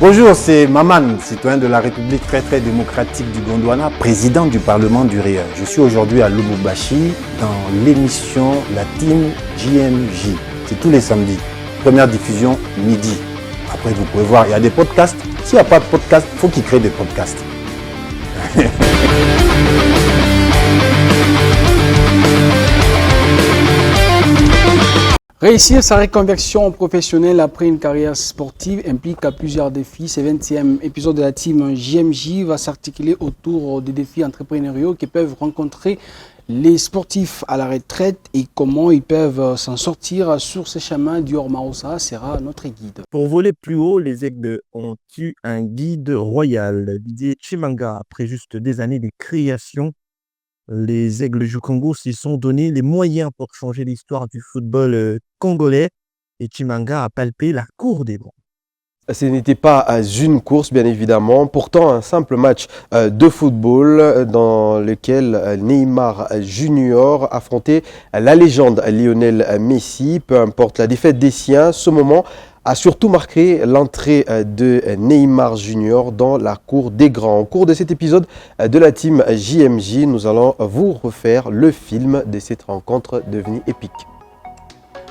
Bonjour, c'est Maman, citoyen de la République très démocratique du Gondwana, président du Parlement du Rire. Je suis aujourd'hui à Lubumbashi dans l'émission La Team JMJ. C'est tous les samedis. Première diffusion midi. Après, vous pouvez voir, il y a des podcasts. S'il n'y a pas de podcast, il faut qu'ils créent des podcasts. Réussir sa reconversion professionnelle après une carrière sportive implique plusieurs défis. Ce 20e épisode de la team JMJ va s'articuler autour des défis entrepreneuriaux que peuvent rencontrer les sportifs à la retraite et comment ils peuvent s'en sortir sur ce chemin. Dior Maoussa sera notre guide. Pour voler plus haut, les aigles ont eu un guide royal. Didier Tshimanga, après juste des années de création, les Aigles du Congo s'y sont donné les moyens pour changer l'histoire du football congolais et Tshimanga a palpé la cour des grands. Ce n'était pas une course, bien évidemment, pourtant un simple match de football dans lequel Neymar Junior affrontait la légende Lionel Messi. Peu importe la défaite des siens, ce moment a surtout marqué l'entrée de Neymar Junior dans la cour des grands. Au cours de cet épisode de la team JMJ, nous allons vous refaire le film de cette rencontre devenue épique.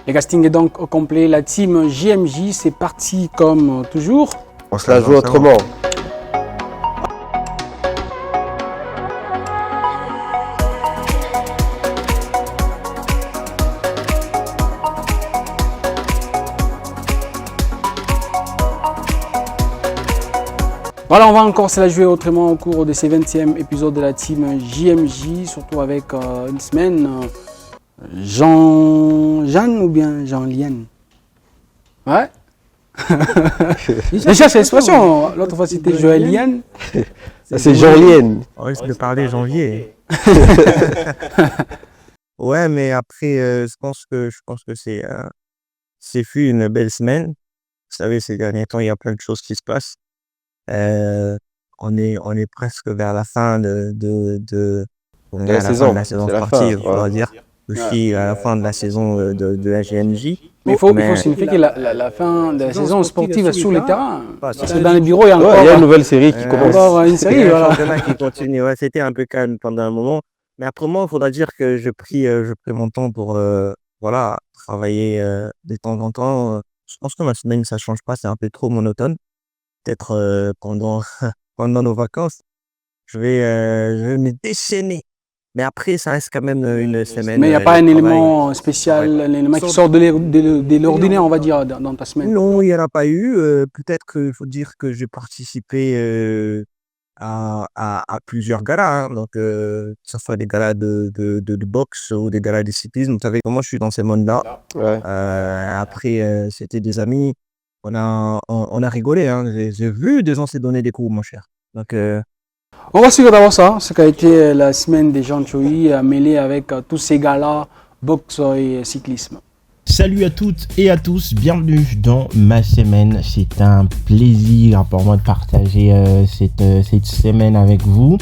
Le casting est donc au complet. La team JMJ, c'est parti comme toujours. On se la joue autrement. Voilà, on va encore se la jouer autrement au cours de ces 20e épisodes de la team JMJ, surtout avec une semaine Jean-Jeanne ou bien Jean-Lienne. Ouais. Déjà, c'est l'expression. L'autre fois, c'était Joëlienne. C'est Jean-Lienne. On risque de parler janvier. Ouais, mais après, je pense que c'est fut une belle semaine. Vous savez, ces derniers temps, il y a plein de choses qui se passent. On est presque vers la fin de la saison sportive, on va dire. Aussi à la fin de la saison de la GNJ. Mais il faut signifier que la fin de la saison sportive sur le terrain. Parce que dans les bureaux, il y a encore il y a une nouvelle série qui commence. Encore une série, voilà. Championnat qui continue. Ouais, c'était un peu calme pendant un moment. Mais après moi, il faudra dire que je pris mon temps pour travailler de temps en temps. Je pense que ma semaine, ça change pas, c'est un peu trop monotone. Peut-être pendant nos vacances, je vais me déchaîner. Mais après, ça reste quand même une semaine. Mais il n'y a pas un élément spécial, un élément qui sort de l'ordinaire, on va dire, dans ta semaine. Non, il n'y en a pas eu. Peut-être qu'il faut dire que j'ai participé à plusieurs galas. Hein. Donc, que ce soit des galas de boxe ou des galas de cyclisme. Vous savez comment je suis dans ces mondes-là. Ouais. Après, c'était des amis. On a rigolé. Hein. J'ai vu des gens se donner des coups, mon cher. Donc, on va suivre d'abord ça, ce qu'a été la semaine des Jean Chouy, mêlée avec tous ces gars-là, boxe et cyclisme. Salut à toutes et à tous, bienvenue dans ma semaine. C'est un plaisir pour moi de partager cette semaine avec vous.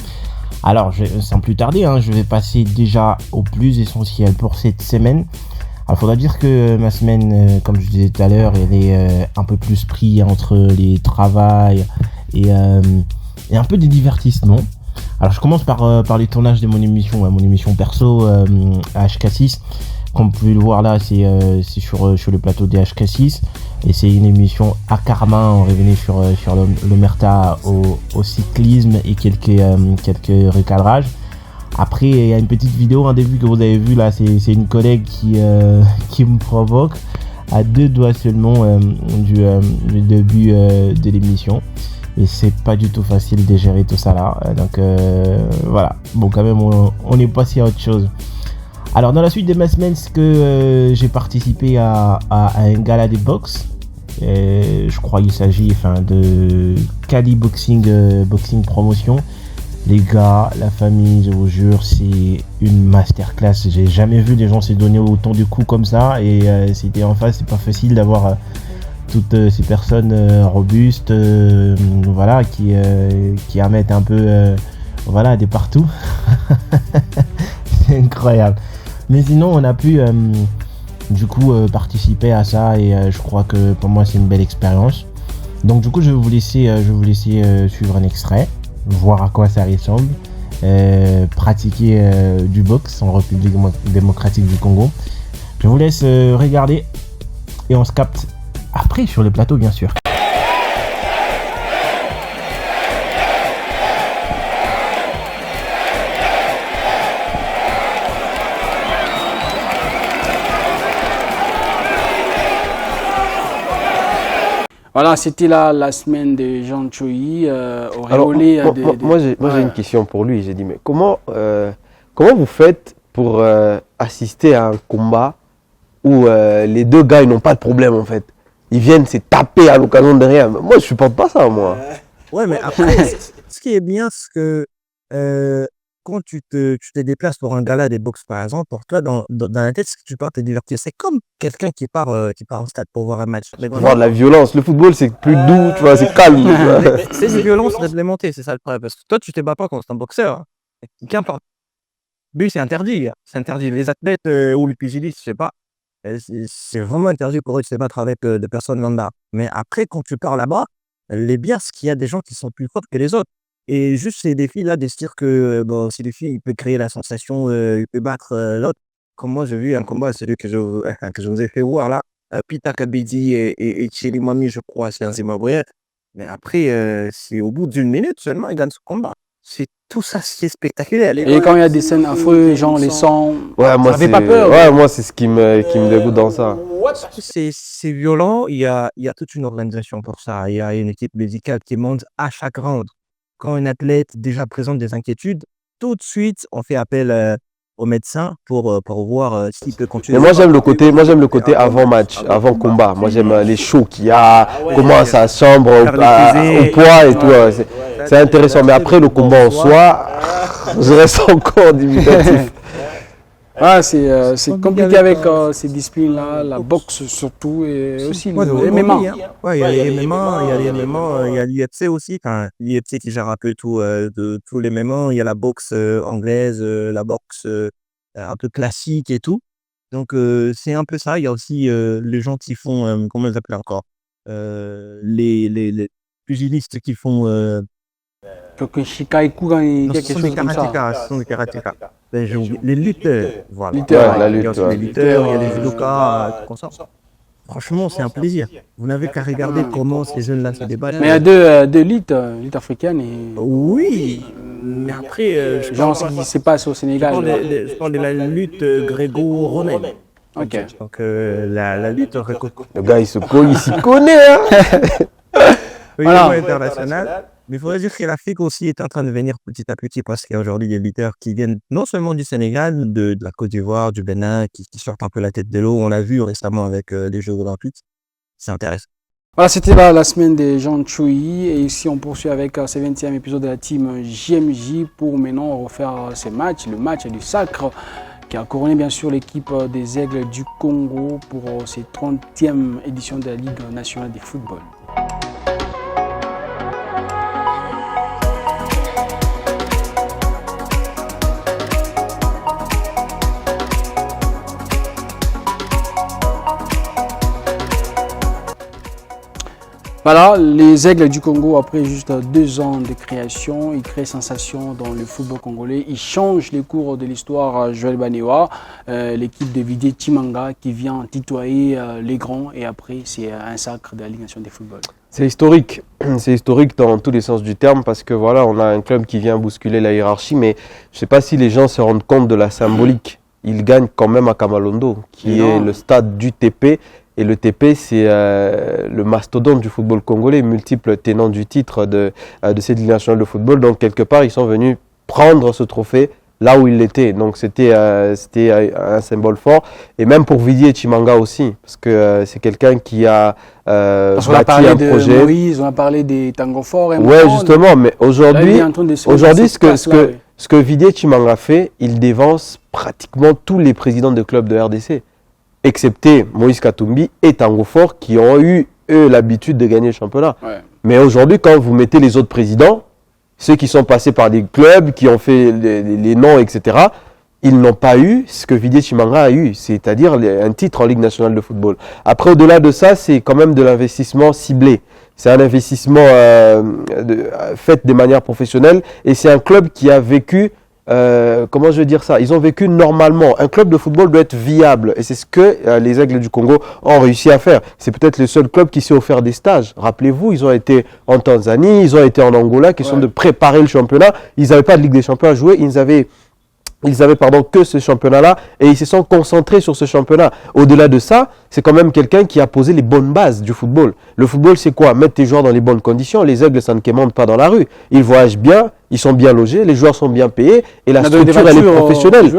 Alors, sans plus tarder, je vais passer déjà au plus essentiel pour cette semaine. Alors, il faudra dire que ma semaine, comme je disais tout à l'heure, elle est un peu plus prise entre les travails et un peu des divertissements. Alors je commence par les tournages de mon émission perso HK6. Comme vous pouvez le voir là, c'est sur le plateau des HK6 et c'est une émission à Carmin. On revenait sur l'omerta au cyclisme et quelques recadrages. Après il y a une petite vidéo, un début que vous avez vu là, c'est une collègue qui me provoque à 2 doigts seulement du début de l'émission. Et c'est pas du tout facile de gérer tout ça là. Donc voilà. Bon, quand même, on est passé à autre chose. Alors, dans la suite de ma semaine, c'est que j'ai participé à un gala de boxe. Je crois qu'il s'agit de Kali Boxing Promotion. Les gars, la famille, je vous jure, c'est une masterclass. J'ai jamais vu des gens se donner autant de coups comme ça. Et c'était en face, c'est pas facile d'avoir toutes ces personnes robustes, qui remettent un peu, des partout. C'est incroyable. Mais sinon, on a pu participer à ça et je crois que pour moi, c'est une belle expérience. Donc du coup, je vais vous laisser suivre un extrait, voir à quoi ça ressemble, pratiquer du boxe en République démocratique du Congo. Je vous laisse regarder et on se capte après sur le plateau, bien sûr. Voilà, c'était la semaine de Jean Tchoyi, auréolé. Moi, j'ai une question pour lui. J'ai dit, mais comment vous faites pour assister à un combat où les deux gars, ils n'ont pas de problème, en fait? Ils viennent se taper à l'occasion de rien. Moi, je supporte pas ça, moi. Ouais, mais après, ce qui est bien, c'est que quand tu te déplaces pour un gala des box, par exemple, pour toi, dans la tête, ce que tu pars te divertir. C'est comme quelqu'un qui part au stade pour voir un match. Mais Voir de la violence. Le football, c'est plus doux, tu vois, c'est calme. Tu vois. mais c'est une violence réglementée, c'est ça le problème. Parce que toi, tu te bats pas quand c'est un boxeur. Hein. Qu'importe. Lui, c'est interdit. C'est interdit. Les athlètes ou les pugilistes, je sais pas. C'est vraiment interdit pour eux de se battre avec des personnes lambda. Mais après, quand tu pars là-bas, les bières, c'est qu'il y a des gens qui sont plus forts que les autres. Et juste ces défis-là, de se dire que bon, si le film il peut créer la sensation, il peut battre l'autre. Comme moi, j'ai vu un combat, celui que je vous ai fait voir là. Peter Kabedi et Thierry Mami, je crois, c'est un Zimbabwéen. Mais après, c'est au bout d'une minute seulement, il gagne ce combat. C'est tout ça, c'est spectaculaire. Et quand il y a des scènes affreuses, genre les sangs, Ouais, moi, ça fait pas peur. Ouais, moi, c'est ce qui me dégoûte dans ça. C'est violent, il y a toute une organisation pour ça. Il y a une équipe médicale qui monte à chaque round. Quand un athlète déjà présente des inquiétudes, tout de suite, on fait appel au médecin pour voir s'il peut continuer. Mais moi, j'aime le côté avant match, avant combat. Moi, j'aime les shows qu'il y a, comment ça chambre au poids et tout. C'est intéressant. Mais après, le combat en soi, je reste encore dubitatif. Ah, c'est compliqué avec ces disciplines-là, la boxe surtout, et aussi le MMA. Ouais, il y a les MMA, il y a l'UFC aussi. Enfin, l'UFC qui gère un peu tous les MMA. Il y a la boxe anglaise, la boxe un peu classique et tout. Donc, c'est un peu ça. Il y a aussi les gens qui font, comment ils appellent encore les pugilistes qui font... Shikaiku, quelque chose comme ça. Ce sont des karatékas. Les lutteurs, voilà. Lutteurs, la Il y a lutte. aussi les lutteurs, il y a les judokas, tout comme ça. Franchement, c'est un plaisir. Vous n'avez qu'à regarder comment ces jeunes-là se débattent. Mais il y a deux luttes africaines et Oui, mais après, genre ce qui se passe au Sénégal. je parle de la lutte gréco-romaine. Ok. Donc, la lutte Le gars, il s'y connaît. Hein. Voilà. internationale. Mais il faudrait dire que l'Afrique aussi est en train de venir petit à petit parce qu'il y a aujourd'hui des lutteurs qui viennent non seulement du Sénégal, de la Côte d'Ivoire, du Bénin, qui sortent un peu la tête de l'eau. On l'a vu récemment avec les Jeux Olympiques. C'est intéressant. Voilà, c'était la semaine des Jean Tchoyi. Et ici, on poursuit avec ce 20e épisode de la team JMJ pour maintenant refaire ces matchs. Le match du Sacre qui a couronné bien sûr l'équipe des Aigles du Congo pour cette 30e édition de la Ligue nationale de football. Voilà, les Aigles du Congo, après juste 2 ans de création, ils créent sensation dans le football congolais. Ils changent les cours de l'histoire. Joël Banewa, l'équipe de Vidier Chimanga qui vient tutoyer les grands et après c'est un sacre de la Ligue nationale de football. C'est historique. C'est historique dans tous les sens du terme parce que voilà, on a un club qui vient bousculer la hiérarchie, mais je ne sais pas si les gens se rendent compte de la symbolique. Ils gagnent quand même à Kamalondo, qui est le stade du TP. Et le TP, c'est le mastodonte du football congolais, multiple tenant du titre de cette Ligue nationale de football. Donc, quelque part, ils sont venus prendre ce trophée là où il était. Donc, c'était un symbole fort. Et même pour Vidier Chimanga aussi, parce que c'est quelqu'un qui a bâti un projet. Moïse, on a parlé des Tango Fort. Oui, justement. Mais aujourd'hui, ce que Vidier Chimanga fait, il dévance pratiquement tous les présidents de clubs de RDC. Excepté Moïse Katumbi et Tango Fort qui ont eu, eux, l'habitude de gagner le championnat. Ouais. Mais aujourd'hui, quand vous mettez les autres présidents, ceux qui sont passés par des clubs, qui ont fait les noms, etc., ils n'ont pas eu ce que Vidier Chimanga a eu, c'est-à-dire un titre en Ligue nationale de football. Après, au-delà de ça, c'est quand même de l'investissement ciblé. C'est un investissement fait de manière professionnelle et c'est un club qui a vécu, comment je veux dire ça, ils ont vécu normalement. Un club de football doit être viable et c'est ce que les Aigles du Congo ont réussi à faire. C'est peut-être le seul club qui s'est offert des stages. Rappelez-vous, ils ont été en Tanzanie, ils ont été en Angola, question de préparer le championnat. Ils n'avaient pas de Ligue des Champions à jouer, ils avaient que ce championnat-là et ils se sont concentrés sur ce championnat. Au-delà de ça, c'est quand même quelqu'un qui a posé les bonnes bases du football. Le football, c'est quoi? Mettre tes joueurs dans les bonnes conditions. Les Aigles, ça ne quémande pas dans la rue. Ils voyagent bien, ils sont bien logés, les joueurs sont bien payés et la structure, elle est professionnelle.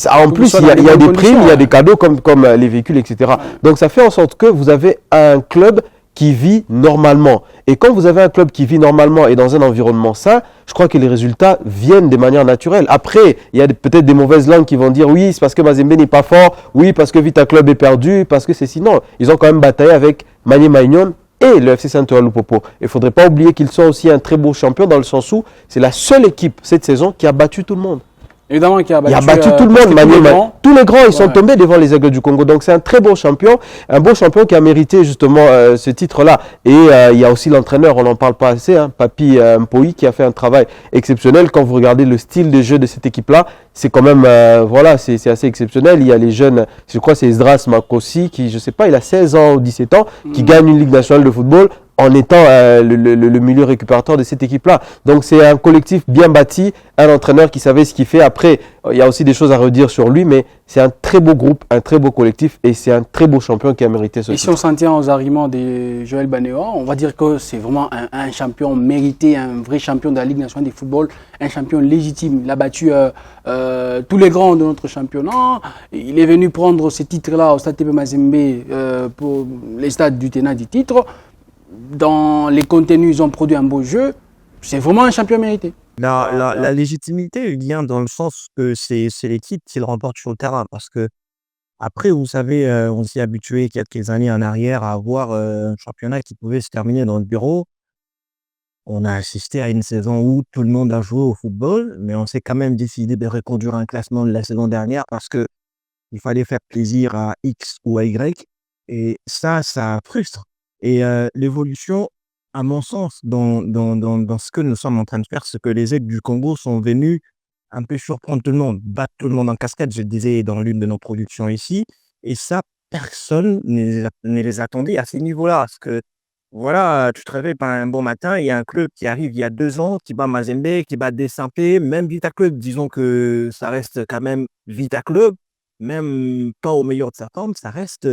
En plus, il y a des primes, il y a des cadeaux comme les véhicules, etc. Donc, ça fait en sorte que vous avez un club qui vit normalement. Et quand vous avez un club qui vit normalement et dans un environnement sain, je crois que les résultats viennent de manière naturelle. Après, il y a peut-être des mauvaises langues qui vont dire oui, c'est parce que Mazembe n'est pas fort, oui, parce que Vita Club est perdu, parce que c'est sinon. Ils ont quand même bataillé avec Magne Maignon et le FC Saint-Ouen Lupopo. Il ne faudrait pas oublier qu'ils sont aussi un très beau champion dans le sens où c'est la seule équipe cette saison qui a battu tout le monde. Évidemment qu'il a battu, tout le monde. Tous les grands, ils sont tombés devant les Aigles du Congo. Donc c'est un très beau champion qui a mérité justement ce titre-là. Et il y a aussi l'entraîneur, on n'en parle pas assez, Papi Mpoi, qui a fait un travail exceptionnel. Quand vous regardez le style de jeu de cette équipe-là, c'est quand même, c'est assez exceptionnel. Il y a les jeunes, je crois c'est Esdras Makosi, qui, je sais pas, il a 16 ans ou 17 ans, qui gagne une Ligue nationale de football en étant le milieu récupérateur de cette équipe-là. Donc c'est un collectif bien bâti, un entraîneur qui savait ce qu'il fait. Après, il y a aussi des choses à redire sur lui, mais c'est un très beau groupe, un très beau collectif et c'est un très beau champion qui a mérité ce titre. Et si on s'en tient aux arguments de Joël Banéa, on va dire que c'est vraiment un champion mérité, un vrai champion de la Ligue nationale de football, un champion légitime. Il a battu tous les grands de notre championnat. Il est venu prendre ce titre-là au Stade TP Mazembe pour les stades du tenant du titre. Dans les contenus, ils ont produit un beau jeu. C'est vraiment un champion mérité. La légitimité vient dans le sens que c'est les titres qui le remportent sur le terrain. Parce que, après, vous savez, on s'y est habitué quelques années en arrière à avoir un championnat qui pouvait se terminer dans le bureau. On a assisté à une saison où tout le monde a joué au football, mais on s'est quand même décidé de reconduire un classement de la saison dernière parce que il fallait faire plaisir à X ou à Y. Et ça frustre. Et l'évolution, à mon sens, dans ce que nous sommes en train de faire, c'est que les Aigles du Congo sont venus un peu surprendre tout le monde, battre tout le monde en cascade, je disais dans l'une de nos productions ici. Et ça, personne ne les attendait à ces niveaux-là. Parce que, voilà, tu te réveilles par un bon matin, il y a un club qui arrive il y a 2 ans, qui bat Mazembe, qui bat Desampé, même Vita Club, disons que ça reste quand même Vita Club, même pas au meilleur de sa forme, ça reste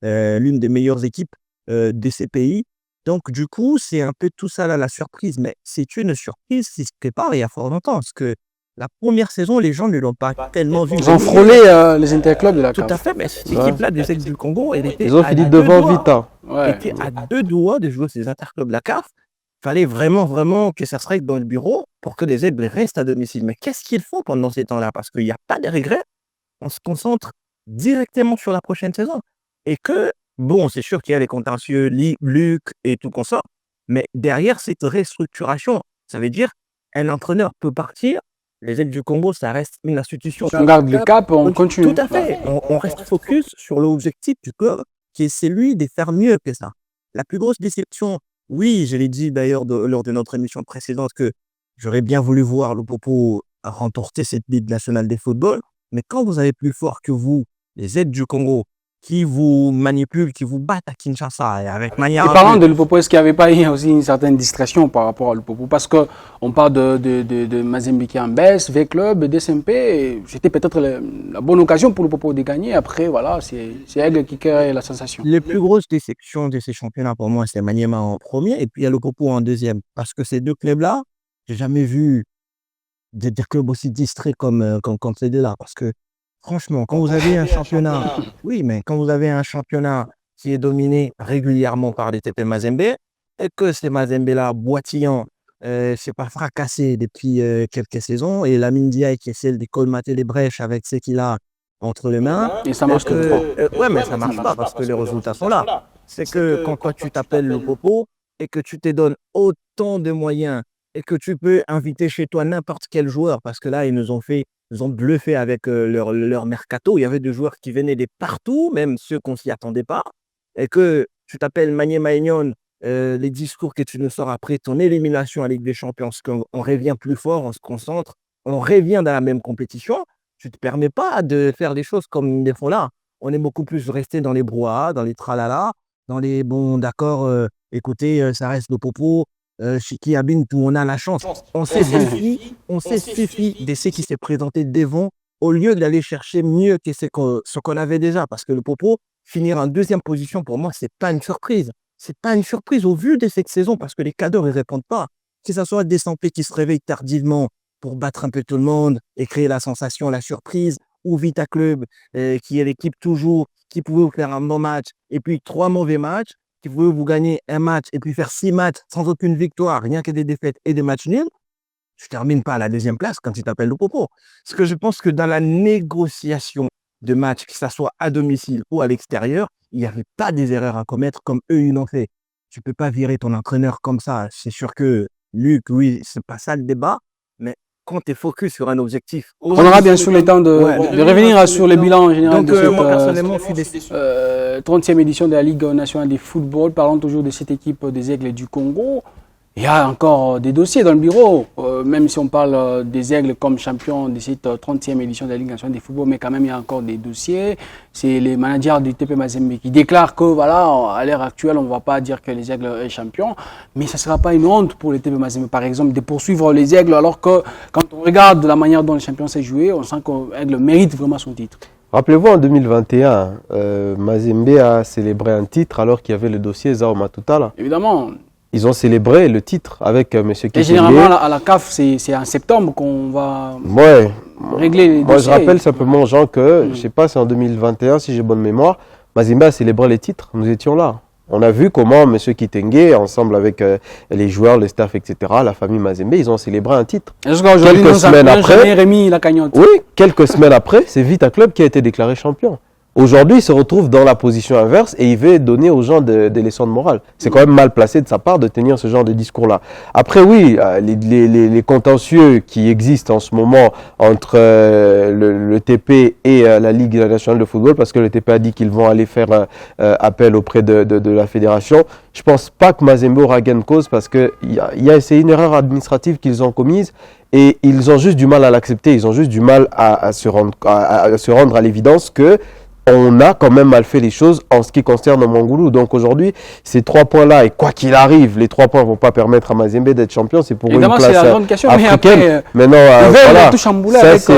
l'une des meilleures équipes de ces pays. Donc, du coup, c'est un peu tout ça là, la surprise. Mais c'est une surprise qui se prépare il y a fort longtemps. Parce que la première saison, les gens ne l'ont pas tellement vu. Ils ont frôlé les interclubs de la CAF. Tout à fait, mais cette équipe-là des Aigles du Congo, ils ont fini devant Vita. Était à 2 doigts de jouer ces interclubs de la CAF. Il fallait vraiment que ça se règle dans le bureau pour que les Aigles restent à domicile. Mais qu'est-ce qu'ils font pendant ces temps-là? Parce qu'il n'y a pas de regrets. On se concentre directement sur la prochaine saison. Et que, bon, c'est sûr qu'il y a les contentieux Luc et tout comme ça, mais derrière cette restructuration, ça veut dire un entraîneur peut partir. Les Aigles du Congo, ça reste une institution. On garde le cap, on continue. Tout à fait. On reste focus sur l'objectif du club, qui est celui de faire mieux que ça. La plus grosse déception, oui, je l'ai dit d'ailleurs lors de notre émission précédente, que j'aurais bien voulu voir le Popo remporter cette Ligue nationale des football, mais quand vous avez plus fort que vous, les Aigles du Congo, qui vous manipulent, qui vous battent à Kinshasa et avec manière. Et parlant de Lupopo, est-ce qu'il n'y avait pas aussi une certaine distraction par rapport à Lupopo? Parce qu'on parle de Mazembe qui est en baisse, V-Club, DSMP, c'était peut-être la bonne occasion pour Lupopo de gagner. Après, voilà, c'est Aigle qui crée la sensation. Les plus grosses déceptions de ces championnats, pour moi, c'est Maniema en premier et puis il y a Lupopo en deuxième. Parce que ces deux clubs-là, j'ai jamais vu des clubs aussi distraits comme ces deux-là. Parce que franchement, quand vous avez un championnat, oui, mais quand vous avez un championnat qui est dominé régulièrement par les TP Mazembe, et que ces Mazembe-là, boitillants, c'est pas fracassé depuis quelques saisons, et Lamine Diaye qui essaie de colmater les brèches avec ce qu'il a entre les mains. Et ça marche ouais, mais ça marche pas parce que les résultats sont là. C'est que quand toi tu t'appelles le Popo et que tu te donnes autant de moyens et que tu peux inviter chez toi n'importe quel joueur, parce que là, ils ont bluffé avec leur mercato. Il y avait des joueurs qui venaient de partout, même ceux qu'on s'y attendait pas. Et que tu t'appelles Magne Maignon, les discours que tu nous sors après ton élimination à Ligue des Champions, parce qu'on revient plus fort, on se concentre, on revient dans la même compétition, tu ne te permets pas de faire des choses comme ils les font là. On est beaucoup plus resté dans les brouhahas, dans les tralala, dans les bon, d'accord, écoutez, ça reste le popo, Chiki Abin, où on a la chance. On s'est suffi de ce qui s'est présenté devant, au lieu d'aller chercher mieux que ce qu'on avait déjà. Parce que le popo, finir en deuxième position, pour moi, c'est pas une surprise. C'est pas une surprise au vu de cette saison, parce que les cadres ne répondent pas. Que ce soit des Sampé qui se réveillent tardivement pour battre un peu tout le monde et créer la sensation, la surprise, ou Vita Club, qui est l'équipe toujours, qui pouvait vous faire un bon match, et puis 3 mauvais matchs, qui pouvait vous gagner un match, et puis faire 6 matchs sans aucune victoire, rien que des défaites et des matchs nuls. Tu termines pas à la deuxième place quand tu t'appelles le popo. Parce que je pense que dans la négociation de matchs, que ce soit à domicile ou à l'extérieur, il n'y avait pas des erreurs à commettre comme eux, ils l'ont fait. Tu peux pas virer ton entraîneur comme ça. C'est sûr que Luc, oui, c'est pas ça le débat, mais quand tu es focus sur un objectif. On aura bien sûr le temps de revenir sur le bilan en général Donc, de cette moi, personnellement, je suis déçu. 30e édition de la Ligue nationale de football. Parlons toujours de cette équipe des Aigles du Congo. Il y a encore des dossiers dans le bureau, même si on parle des Aigles comme champion de cette 30e édition de la Ligue nationale de football, mais quand même il y a encore des dossiers. C'est les managers du TP Mazembe qui déclarent que voilà, à l'heure actuelle, on ne va pas dire que les Aigles est champion, mais ça ne sera pas une honte pour le TP Mazembe, par exemple, de poursuivre les Aigles, alors que quand on regarde la manière dont le champion s'est joué, on sent que l'Aigle mérite vraiment son titre. Rappelez-vous, en 2021, Mazembe a célébré un titre alors qu'il y avait le dossier Zao Matuta là. Évidemment. Ils ont célébré le titre avec M. Kekenge. Et généralement, à la CAF, c'est en septembre qu'on va régler les dossiers. Moi, je rappelle simplement aux gens que, je ne sais pas, c'est en 2021, si j'ai bonne mémoire, Mazembe a célébré les titres. Nous étions là. On a vu comment M. Kitenge, ensemble avec les joueurs, le staff, etc., la famille Mazembe, ils ont célébré un titre. Quelques semaines après, remis la cagnotte. Oui, quelques semaines après, c'est Vita Club qui a été déclaré champion. Aujourd'hui, il se retrouve dans la position inverse et il veut donner aux gens des leçons de morale. C'est quand même mal placé de sa part de tenir ce genre de discours-là. Après, oui, les contentieux qui existent en ce moment entre le TP et la Ligue nationale de football, parce que le TP a dit qu'ils vont aller faire appel auprès de la fédération. Je pense pas que Mazembe aura gain de cause parce que c'est une erreur administrative qu'ils ont commise. Et ils ont juste du mal à l'accepter, ils ont juste du mal à se rendre à l'évidence que on a quand même mal fait les choses en ce qui concerne Mangoulou. Donc aujourd'hui, ces 3 points-là, et quoi qu'il arrive, les 3 points ne vont pas permettre à Mazembe d'être champion. C'est pour évidemment, une place c'est la grande question, africaine. Mais après, voilà, tout chamboulé avec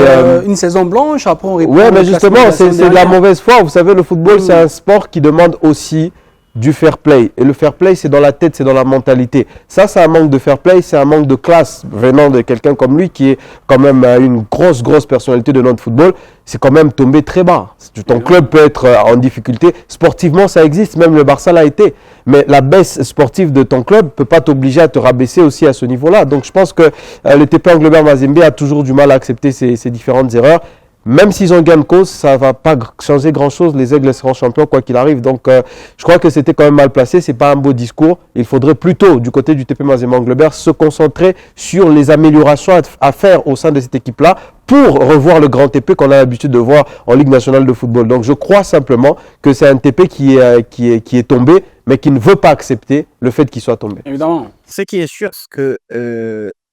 une saison blanche. Après, on répond. Oui, mais justement, c'est de la mauvaise foi. Vous savez, le football, c'est un sport qui demande aussi du fair play. Et le fair play, c'est dans la tête, c'est dans la mentalité. Ça, c'est un manque de fair play, c'est un manque de classe venant de quelqu'un comme lui qui est quand même une grosse personnalité de notre football. C'est quand même tombé très bas. Ton club peut être en difficulté. Sportivement, ça existe. Même le Barça l'a été. Mais la baisse sportive de ton club ne peut pas t'obliger à te rabaisser aussi à ce niveau-là. Donc, je pense que le TP Englebert Mazembe a toujours du mal à accepter ces différentes erreurs. Même s'ils ont gain de cause, ça ne va pas changer grand-chose. Les Aigles seront champions quoi qu'il arrive. Donc, je crois que c'était quand même mal placé. Ce n'est pas un beau discours. Il faudrait plutôt, du côté du TP Mazembe Englebert, se concentrer sur les améliorations à faire au sein de cette équipe-là pour revoir le grand TP qu'on a l'habitude de voir en Ligue nationale de football. Donc, je crois simplement que c'est un TP qui est tombé, mais qui ne veut pas accepter le fait qu'il soit tombé. Évidemment. Ce qui est sûr, c'est que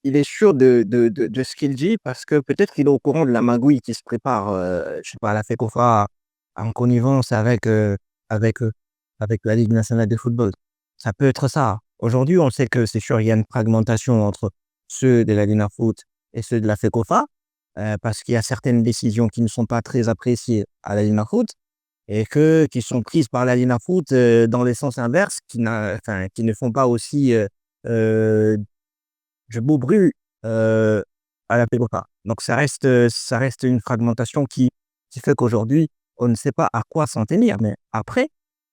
il est sûr de ce qu'il dit parce que peut-être qu'il est au courant de la magouille qui se prépare, je sais pas, à la FECOFA en connivence avec la Ligue nationale de football. Ça peut être ça. Aujourd'hui, on sait que c'est sûr, il y a une fragmentation entre ceux de la LINAFoot et ceux de la FECOFA parce qu'il y a certaines décisions qui ne sont pas très appréciées à la LINAFoot et qui sont prises par la LINAFoot dans les sens inverses, qui ne font pas aussi je beau brûle à la FECOFA. Donc ça reste une fragmentation qui fait qu'aujourd'hui, on ne sait pas à quoi s'en tenir. Mais après,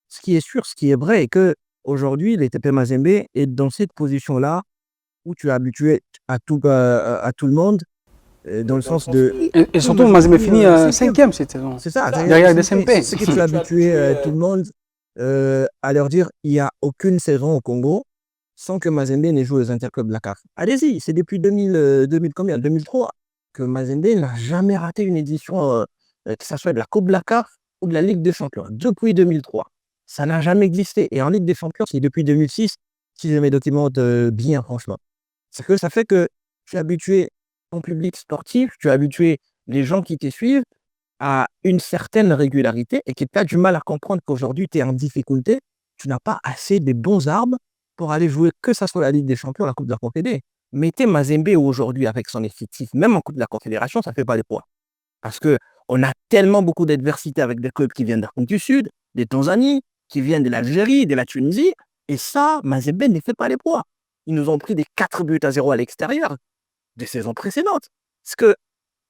ce qui est sûr, ce qui est vrai, est que aujourd'hui, les TP Mazembe est dans cette position-là où tu es habitué à tout le monde, dans le sens de... Et surtout, Mazembe finit 5e cette saison. C'est ça. Derrière des SMP. C'est que tu as habitué tout le monde à leur dire il n'y a aucune saison au Congo sans que Mazembe n'ait joué aux interclubs de la CAF. Allez-y, c'est depuis 2003 que Mazembe n'a jamais raté une édition, que ce soit de la Coupe de la CAF ou de la Ligue des Champions. Depuis 2003. Ça n'a jamais existé. Et en Ligue des Champions, c'est depuis 2006 si je me documente bien, franchement. C'est que ça fait que tu as habitué ton public sportif, tu as habitué les gens qui te suivent à une certaine régularité et que tu as du mal à comprendre qu'aujourd'hui, tu es en difficulté, tu n'as pas assez de bons armes pour aller jouer, que ça soit la Ligue des Champions, la Coupe de la Confédération. Mettez Mazembe aujourd'hui avec son effectif, même en Coupe de la Confédération, ça ne fait pas les poids. Parce qu'on a tellement beaucoup d'adversité avec des clubs qui viennent d'Afrique du Sud, des Tanzanie, qui viennent de l'Algérie, de la Tunisie. Et ça, Mazembe ne fait pas les poids. Ils nous ont pris des 4-0 à l'extérieur des saisons précédentes. Parce que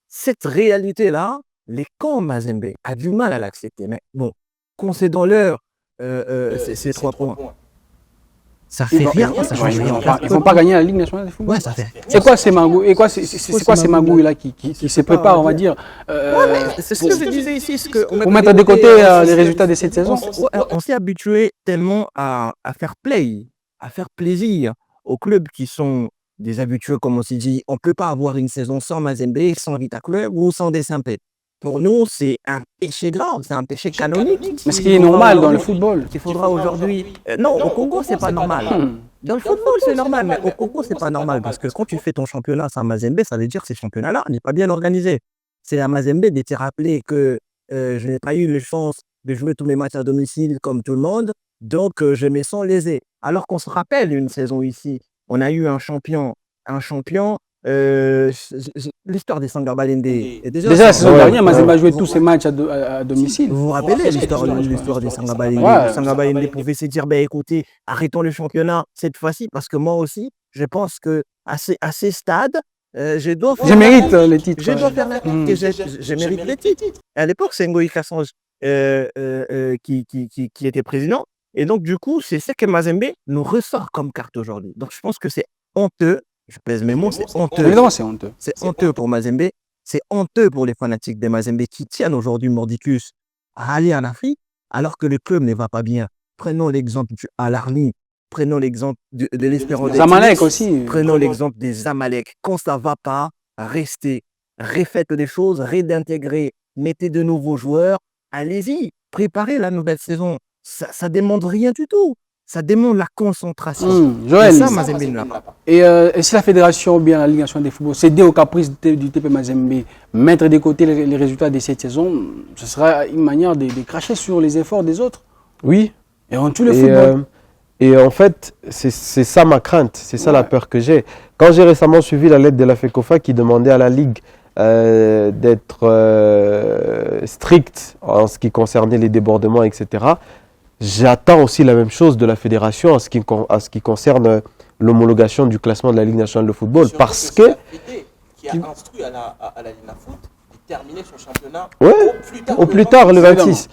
cette réalité-là, les camps Mazembe a du mal à l'accepter. Mais bon, concédons-leur ces 3 points. Ça fait rien, ça change rien. Ils vont pas gagner la Ligue nationale de football. Ouais, ça fait. C'est quoi ces magouilles et c'est quoi ces magouilles là qui se préparent, on va dire, C'est ce que je disais ici. pour mettre de côté les résultats de cette saison. On s'est habitué tellement à faire play, à faire plaisir aux clubs qui sont des habitués, comme on s'est dit. On ne peut pas avoir une saison sans Mazembe, sans Vita Club ou sans Desampé. Pour nous, c'est un péché grave, c'est un péché canonique. Mais ce qui est normal dans le football. Il faudra aujourd'hui. Non, au Congo, c'est pas normal. Dans le football, c'est normal, mais au Congo, c'est pas normal. Parce que quand tu fais ton championnat sans Mazembe, ça veut dire que ces championnats-là n'est pas bien organisé. C'est à Mazembe de te rappeler que je n'ai pas eu la chance de jouer tous les matchs à domicile comme tout le monde, donc je me sens lésé. Alors qu'on se rappelle une saison ici, on a eu un champion. L'histoire des Sanga Balende. Déjà la saison dernière, Mazembe a joué tous ses matchs à domicile. Vous vous rappelez l'histoire des Sanga Balende? Sanga Balende pouvait se dire, écoutez, arrêtons le championnat cette fois-ci, parce que moi aussi, je pense que à ces stades, je mérite les titres. Je dois faire je mérite les titres. À l'époque, c'est Ngoï Kassange qui était président. Et donc, du coup, c'est ce que Mazembe nous ressort comme carte aujourd'hui. Donc, je pense que c'est honteux. Je pèse mes mots, c'est honteux. Évidemment, c'est honteux. C'est honteux pour Mazembe. C'est honteux pour les fanatiques de Mazembe qui tiennent aujourd'hui Mordicus à aller en Afrique alors que le club ne va pas bien. Prenons l'exemple du Al-Ahly. Prenons l'exemple de l'Espérance de Zamalek aussi. Prenons l'exemple des Zamalek. Quand ça ne va pas, restez. Refaites des choses, réintégrer. Mettez de nouveaux joueurs. Allez-y. Préparez la nouvelle saison. Ça ne demande rien du tout. Ça demande la concentration. Joël, et ça, Mazembe ne l'a pas. Et si la fédération ou bien la Ligue nationale de football cédait aux caprices du TP Mazembe, mettre de côté les résultats de cette saison, ce sera une manière de cracher sur les efforts des autres. Oui. Et on tue le football. Et en fait, c'est ça ma crainte, c'est ça la peur que j'ai. Quand j'ai récemment suivi la lettre de la FECOFA qui demandait à la Ligue d'être stricte en ce qui concernait les débordements, etc., j'attends aussi la même chose de la fédération en ce qui concerne l'homologation du classement de la Ligue nationale de football. Parce que qui a instruit à la Linafoot de terminer son championnat au plus tard, le 26.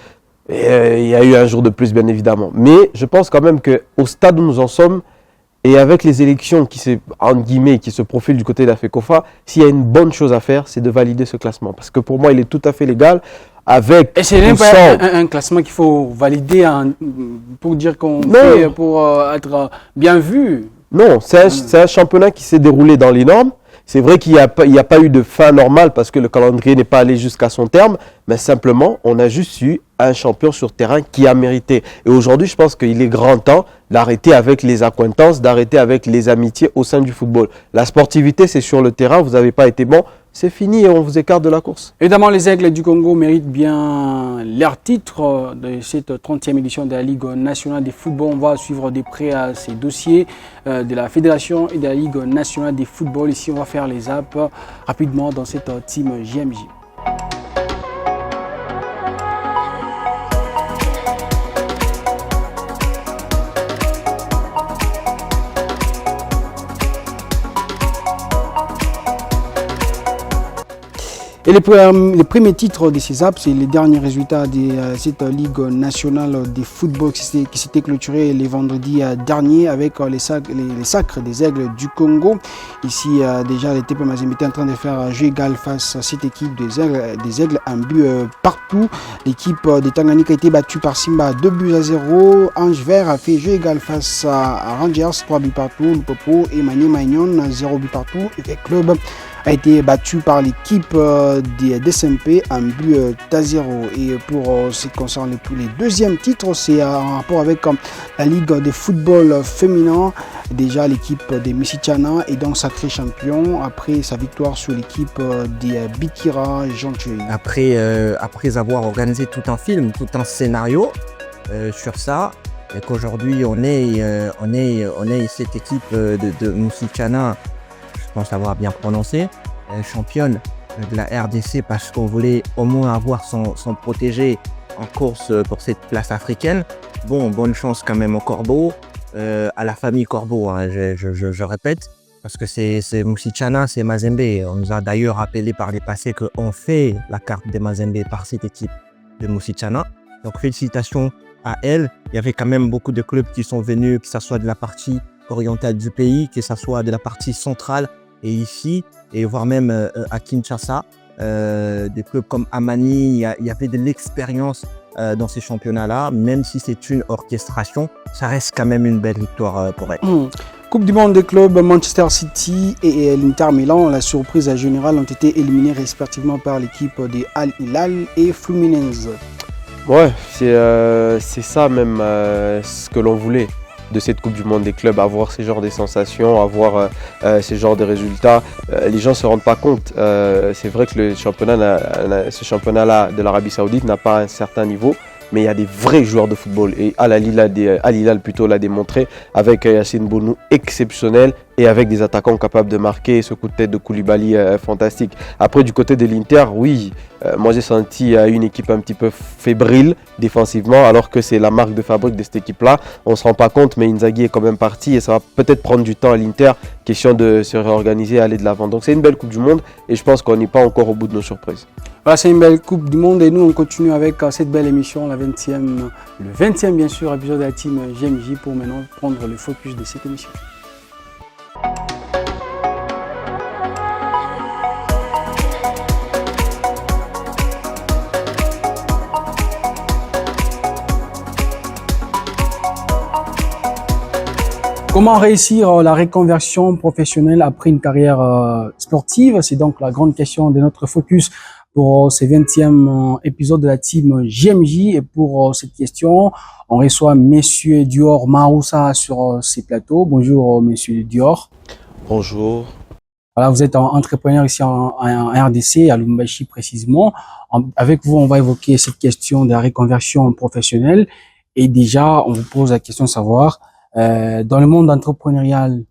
Et il y a eu un jour de plus, bien évidemment. Mais je pense quand même qu'au stade où nous en sommes, et avec les élections qui se profilent du côté de la FECOFA, s'il y a une bonne chose à faire, c'est de valider ce classement. Parce que pour moi, il est tout à fait légal. Et c'est même pas un classement qu'il faut valider pour dire qu'on fait pour être bien vu. Non, c'est un championnat qui s'est déroulé dans les normes. C'est vrai qu'il n'y a pas eu de fin normale parce que le calendrier n'est pas allé jusqu'à son terme, mais simplement, on a juste eu un champion sur terrain qui a mérité. Et aujourd'hui, je pense qu'il est grand temps d'arrêter avec les accointances, d'arrêter avec les amitiés au sein du football. La sportivité, c'est sur le terrain, vous n'avez pas été bon, c'est fini et on vous écarte de la course. Évidemment, les Aigles du Congo méritent bien leur titre de cette 30e édition de la Ligue nationale de football. On va suivre de près ces dossiers de la Fédération et de la Ligue nationale de football. Ici, on va faire les apps rapidement dans cette team JMJ. Et les premiers titres de ces apps, c'est les derniers résultats de cette Ligue nationale de football qui s'était clôturée le vendredi dernier avec les sacres des Aigles du Congo. Ici, déjà, le TP Mazembe était en train de faire jeu égal face à cette équipe des Aigles, un but partout. L'équipe de Tanganyika a été battue par Simba 2-0. Ange Vert a fait jeu égal face à Rangers, 3 buts partout. Lupopo et Mané Magnon, 0 but partout. Et le club a été battu par l'équipe des DSMP en but à 0. Et pour ce qui concerne les deuxièmes titres, c'est en rapport avec la Ligue de football féminin. Déjà, l'équipe des Messichana est donc sacré champion après sa victoire sur l'équipe des Bikira Jonchuy. Après avoir organisé tout un film, tout un scénario sur ça, et qu'aujourd'hui on est cette équipe de Messichana, je pense avoir bien prononcé, championne de la RDC parce qu'on voulait au moins avoir son protégé en course pour cette place africaine. Bon, bonne chance quand même au Corbeau, à la famille Corbeau, hein, je répète, parce que c'est Moussichana, c'est Mazembe. On nous a d'ailleurs rappelé par les passés qu'on fait la carte des Mazembe par cette équipe de Moussichana. Donc félicitations à elle. Il y avait quand même beaucoup de clubs qui sont venus, que ce soit de la partie orientale du pays, que ce soit de la partie centrale et ici, et voire même à Kinshasa. Des clubs comme Amani, il y avait de l'expérience dans ces championnats-là. Même si c'est une orchestration, ça reste quand même une belle victoire pour elle. Coupe du monde des clubs, Manchester City et l'Inter Milan, la surprise générale, ont été éliminés respectivement par l'équipe des Al Hilal et Fluminense. Ouais, c'est ça même ce que l'on voulait de cette Coupe du Monde des clubs, avoir ces genres de sensations, avoir ces genres de résultats. Les gens ne se rendent pas compte. C'est vrai que ce championnat-là de l'Arabie Saoudite n'a pas un certain niveau, mais il y a des vrais joueurs de football. Et Al Hilal plutôt l'a démontré avec Yassine Bounou exceptionnel et avec des attaquants capables de marquer, ce coup de tête de Koulibaly fantastique. Après, du côté de l'Inter, oui, moi j'ai senti une équipe un petit peu fébrile défensivement, alors que c'est la marque de fabrique de cette équipe-là. On ne se rend pas compte, mais Inzaghi est quand même parti et ça va peut-être prendre du temps à l'Inter. Question de se réorganiser et aller de l'avant. Donc c'est une belle Coupe du Monde et je pense qu'on n'est pas encore au bout de nos surprises. Voilà, c'est une belle Coupe du Monde et nous on continue avec cette belle émission, le 20e bien sûr, épisode de la team GMJ pour maintenant prendre le focus de cette émission. Comment réussir la reconversion professionnelle après une carrière sportive? C'est donc la grande question de notre focus pour ce 20e épisode de la team GMJ. Et pour cette question, on reçoit Monsieur Dior Maroussa sur ces plateaux. Bonjour Monsieur Dior. Bonjour. Voilà, vous êtes entrepreneur ici en RDC, à Lubumbashi précisément. Avec vous, on va évoquer cette question de la reconversion professionnelle. Et déjà, on vous pose la question de savoir, dans le monde entrepreneurial,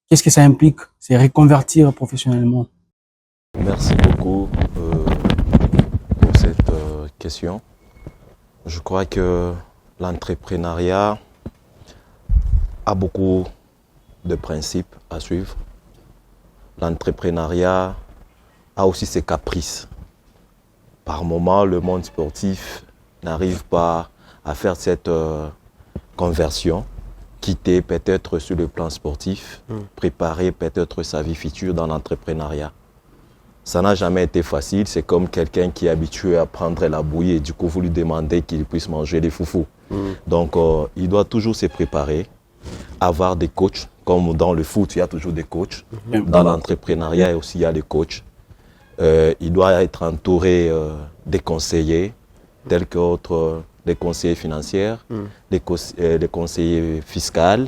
qu'est-ce que ça implique, c'est reconvertir professionnellement? Merci beaucoup pour cette question. Je crois que l'entrepreneuriat a beaucoup de principes à suivre. L'entrepreneuriat a aussi ses caprices. Par moments, le monde sportif n'arrive pas à faire cette conversion, quitter peut-être sur le plan sportif, préparer peut-être sa vie future dans l'entrepreneuriat. Ça n'a jamais été facile, c'est comme quelqu'un qui est habitué à prendre la bouillie et du coup vous lui demandez qu'il puisse manger des foufous. Donc il doit toujours se préparer, avoir des coachs, comme dans le foot il y a toujours des coachs, dans l'entrepreneuriat aussi il y a des coachs. Il doit être entouré des conseillers, tels que des conseillers financiers, des conseillers fiscaux.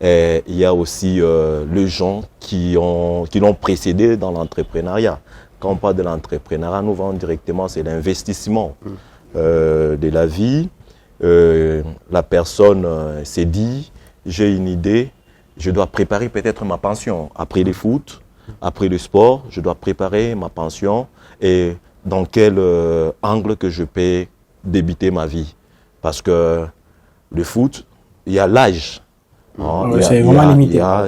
Et il y a aussi les gens qui l'ont précédé dans l'entrepreneuriat. Quand on parle de l'entrepreneuriat, nous voyons directement, c'est l'investissement de la vie. La personne s'est dit, j'ai une idée, je dois préparer peut-être ma pension. Après le foot, après le sport, je dois préparer ma pension et dans quel angle que je peux débuter ma vie. Parce que le foot, il y a l'âge. C'est vraiment limité. Il y a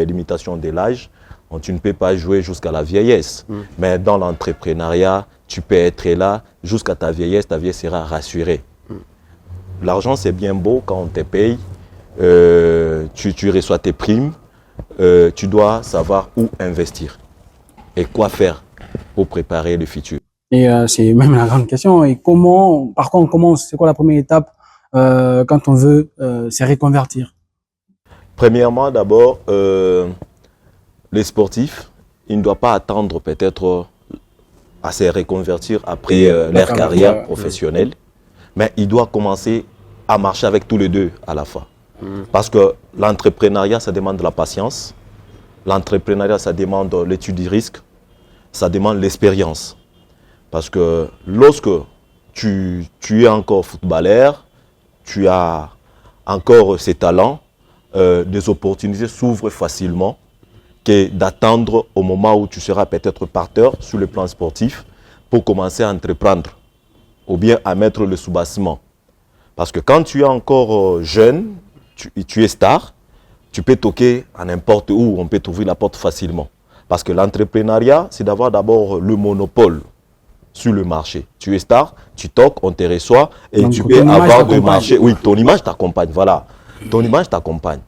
une limitation de l'âge. Tu ne peux pas jouer jusqu'à la vieillesse. Mais dans l'entrepreneuriat, tu peux être là jusqu'à ta vieillesse sera rassurée. L'argent, c'est bien beau quand on te paye. Tu reçois tes primes. Tu dois savoir où investir et quoi faire pour préparer le futur. Et c'est même la grande question. Et par contre, c'est quoi la première étape quand on veut se reconvertir? Premièrement, d'abord, les sportifs, il ne doit pas attendre peut-être à se reconvertir après leur carrière professionnelle, mais il doit commencer à marcher avec tous les deux à la fois. Parce que l'entrepreneuriat, ça demande de la patience. L'entrepreneuriat, ça demande l'étude du risque. Ça demande l'expérience. Parce que lorsque tu es encore footballeur, tu as encore ces talents, des opportunités s'ouvrent facilement que d'attendre au moment où tu seras peut-être parteur sur le plan sportif pour commencer à entreprendre ou bien à mettre le soubassement. Parce que quand tu es encore jeune, tu es star, tu peux toquer à n'importe où, on peut t'ouvrir la porte facilement. Parce que l'entrepreneuriat, c'est d'avoir d'abord le monopole sur le marché. Tu es star, tu toques, on te reçoit et donc, tu peux avoir le marché. Oui, ton image t'accompagne, voilà. Ton image t'accompagne.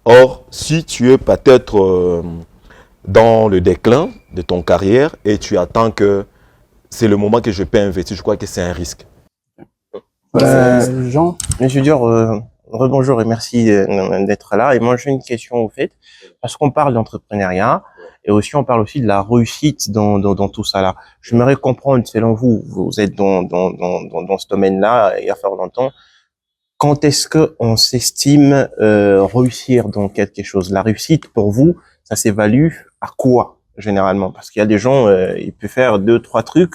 Or, si tu es peut-être dans le déclin de ton carrière et tu attends que c'est le moment que je peux investir, je crois que c'est un risque. Jean? Monsieur Dior, rebonjour et merci d'être là. Et moi, j'ai une question au fait, parce qu'on parle d'entrepreneuriat et aussi on parle aussi de la réussite dans tout ça là. J'aimerais comprendre, selon vous, vous êtes dans ce domaine-là il y a fort longtemps, quand est-ce que on s'estime réussir dans quelque chose? La réussite pour vous, ça s'évalue à quoi généralement? Parce qu'il y a des gens, il peut faire 2-3 trucs,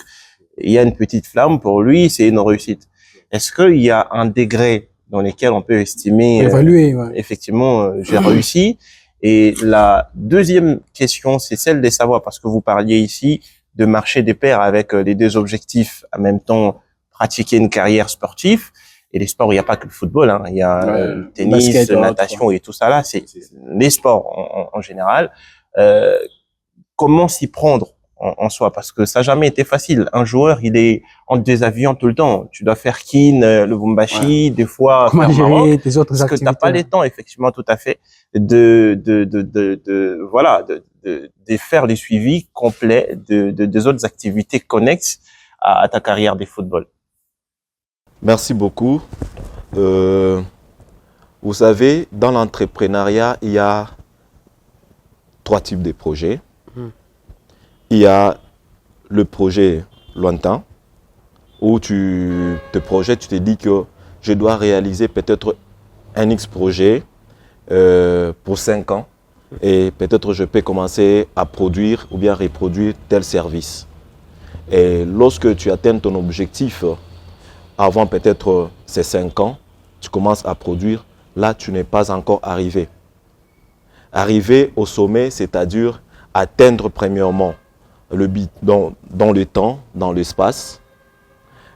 il y a une petite flamme pour lui, c'est une réussite. Est-ce qu'il y a un degré dans lequel on peut estimer évaluer, effectivement j'ai réussi? Et la deuxième question, c'est celle de savoir, parce que vous parliez ici de marcher de pair avec les deux objectifs, en même temps pratiquer une carrière sportive. Et les sports, il n'y a pas que le football, hein. Il y a le tennis, basket, natation et tout ça là, c'est les sports en général. Comment s'y prendre en soi? Parce que ça n'a jamais été facile. Un joueur, il est entre des avions tout le temps. Tu dois faire Kin, le Bumbashi, des fois comment faire Maroc, tes autres parce activités, que t'as pas les temps, effectivement, tout à fait, de faire les suivis complets des autres activités connexes à ta carrière de football. Merci beaucoup. Vous savez, dans l'entrepreneuriat, il y a 3 types de projets. Il y a le projet lointain, où tu te projettes, tu te dis que je dois réaliser peut-être un X projet pour 5 ans et peut-être je peux commencer à produire ou bien reproduire tel service. Et lorsque tu atteins ton objectif, avant peut-être ces 5 ans, tu commences à produire, là tu n'es pas encore arrivé. Arriver au sommet, c'est-à-dire atteindre premièrement le but dans le temps, dans l'espace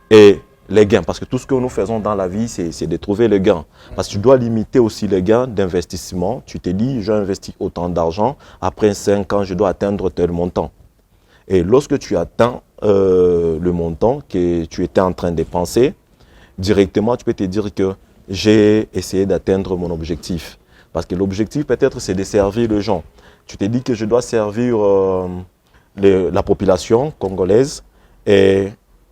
et les gains. Parce que tout ce que nous faisons dans la vie, c'est de trouver le gain. Parce que tu dois limiter aussi les gains d'investissement. Tu te dis, j'ai investi autant d'argent, après 5 ans, je dois atteindre tel montant. Et lorsque tu atteins le montant que tu étais en train de penser, directement, tu peux te dire que j'ai essayé d'atteindre mon objectif. Parce que l'objectif, peut-être, c'est de servir les gens. Tu te dis que je dois servir la population congolaise et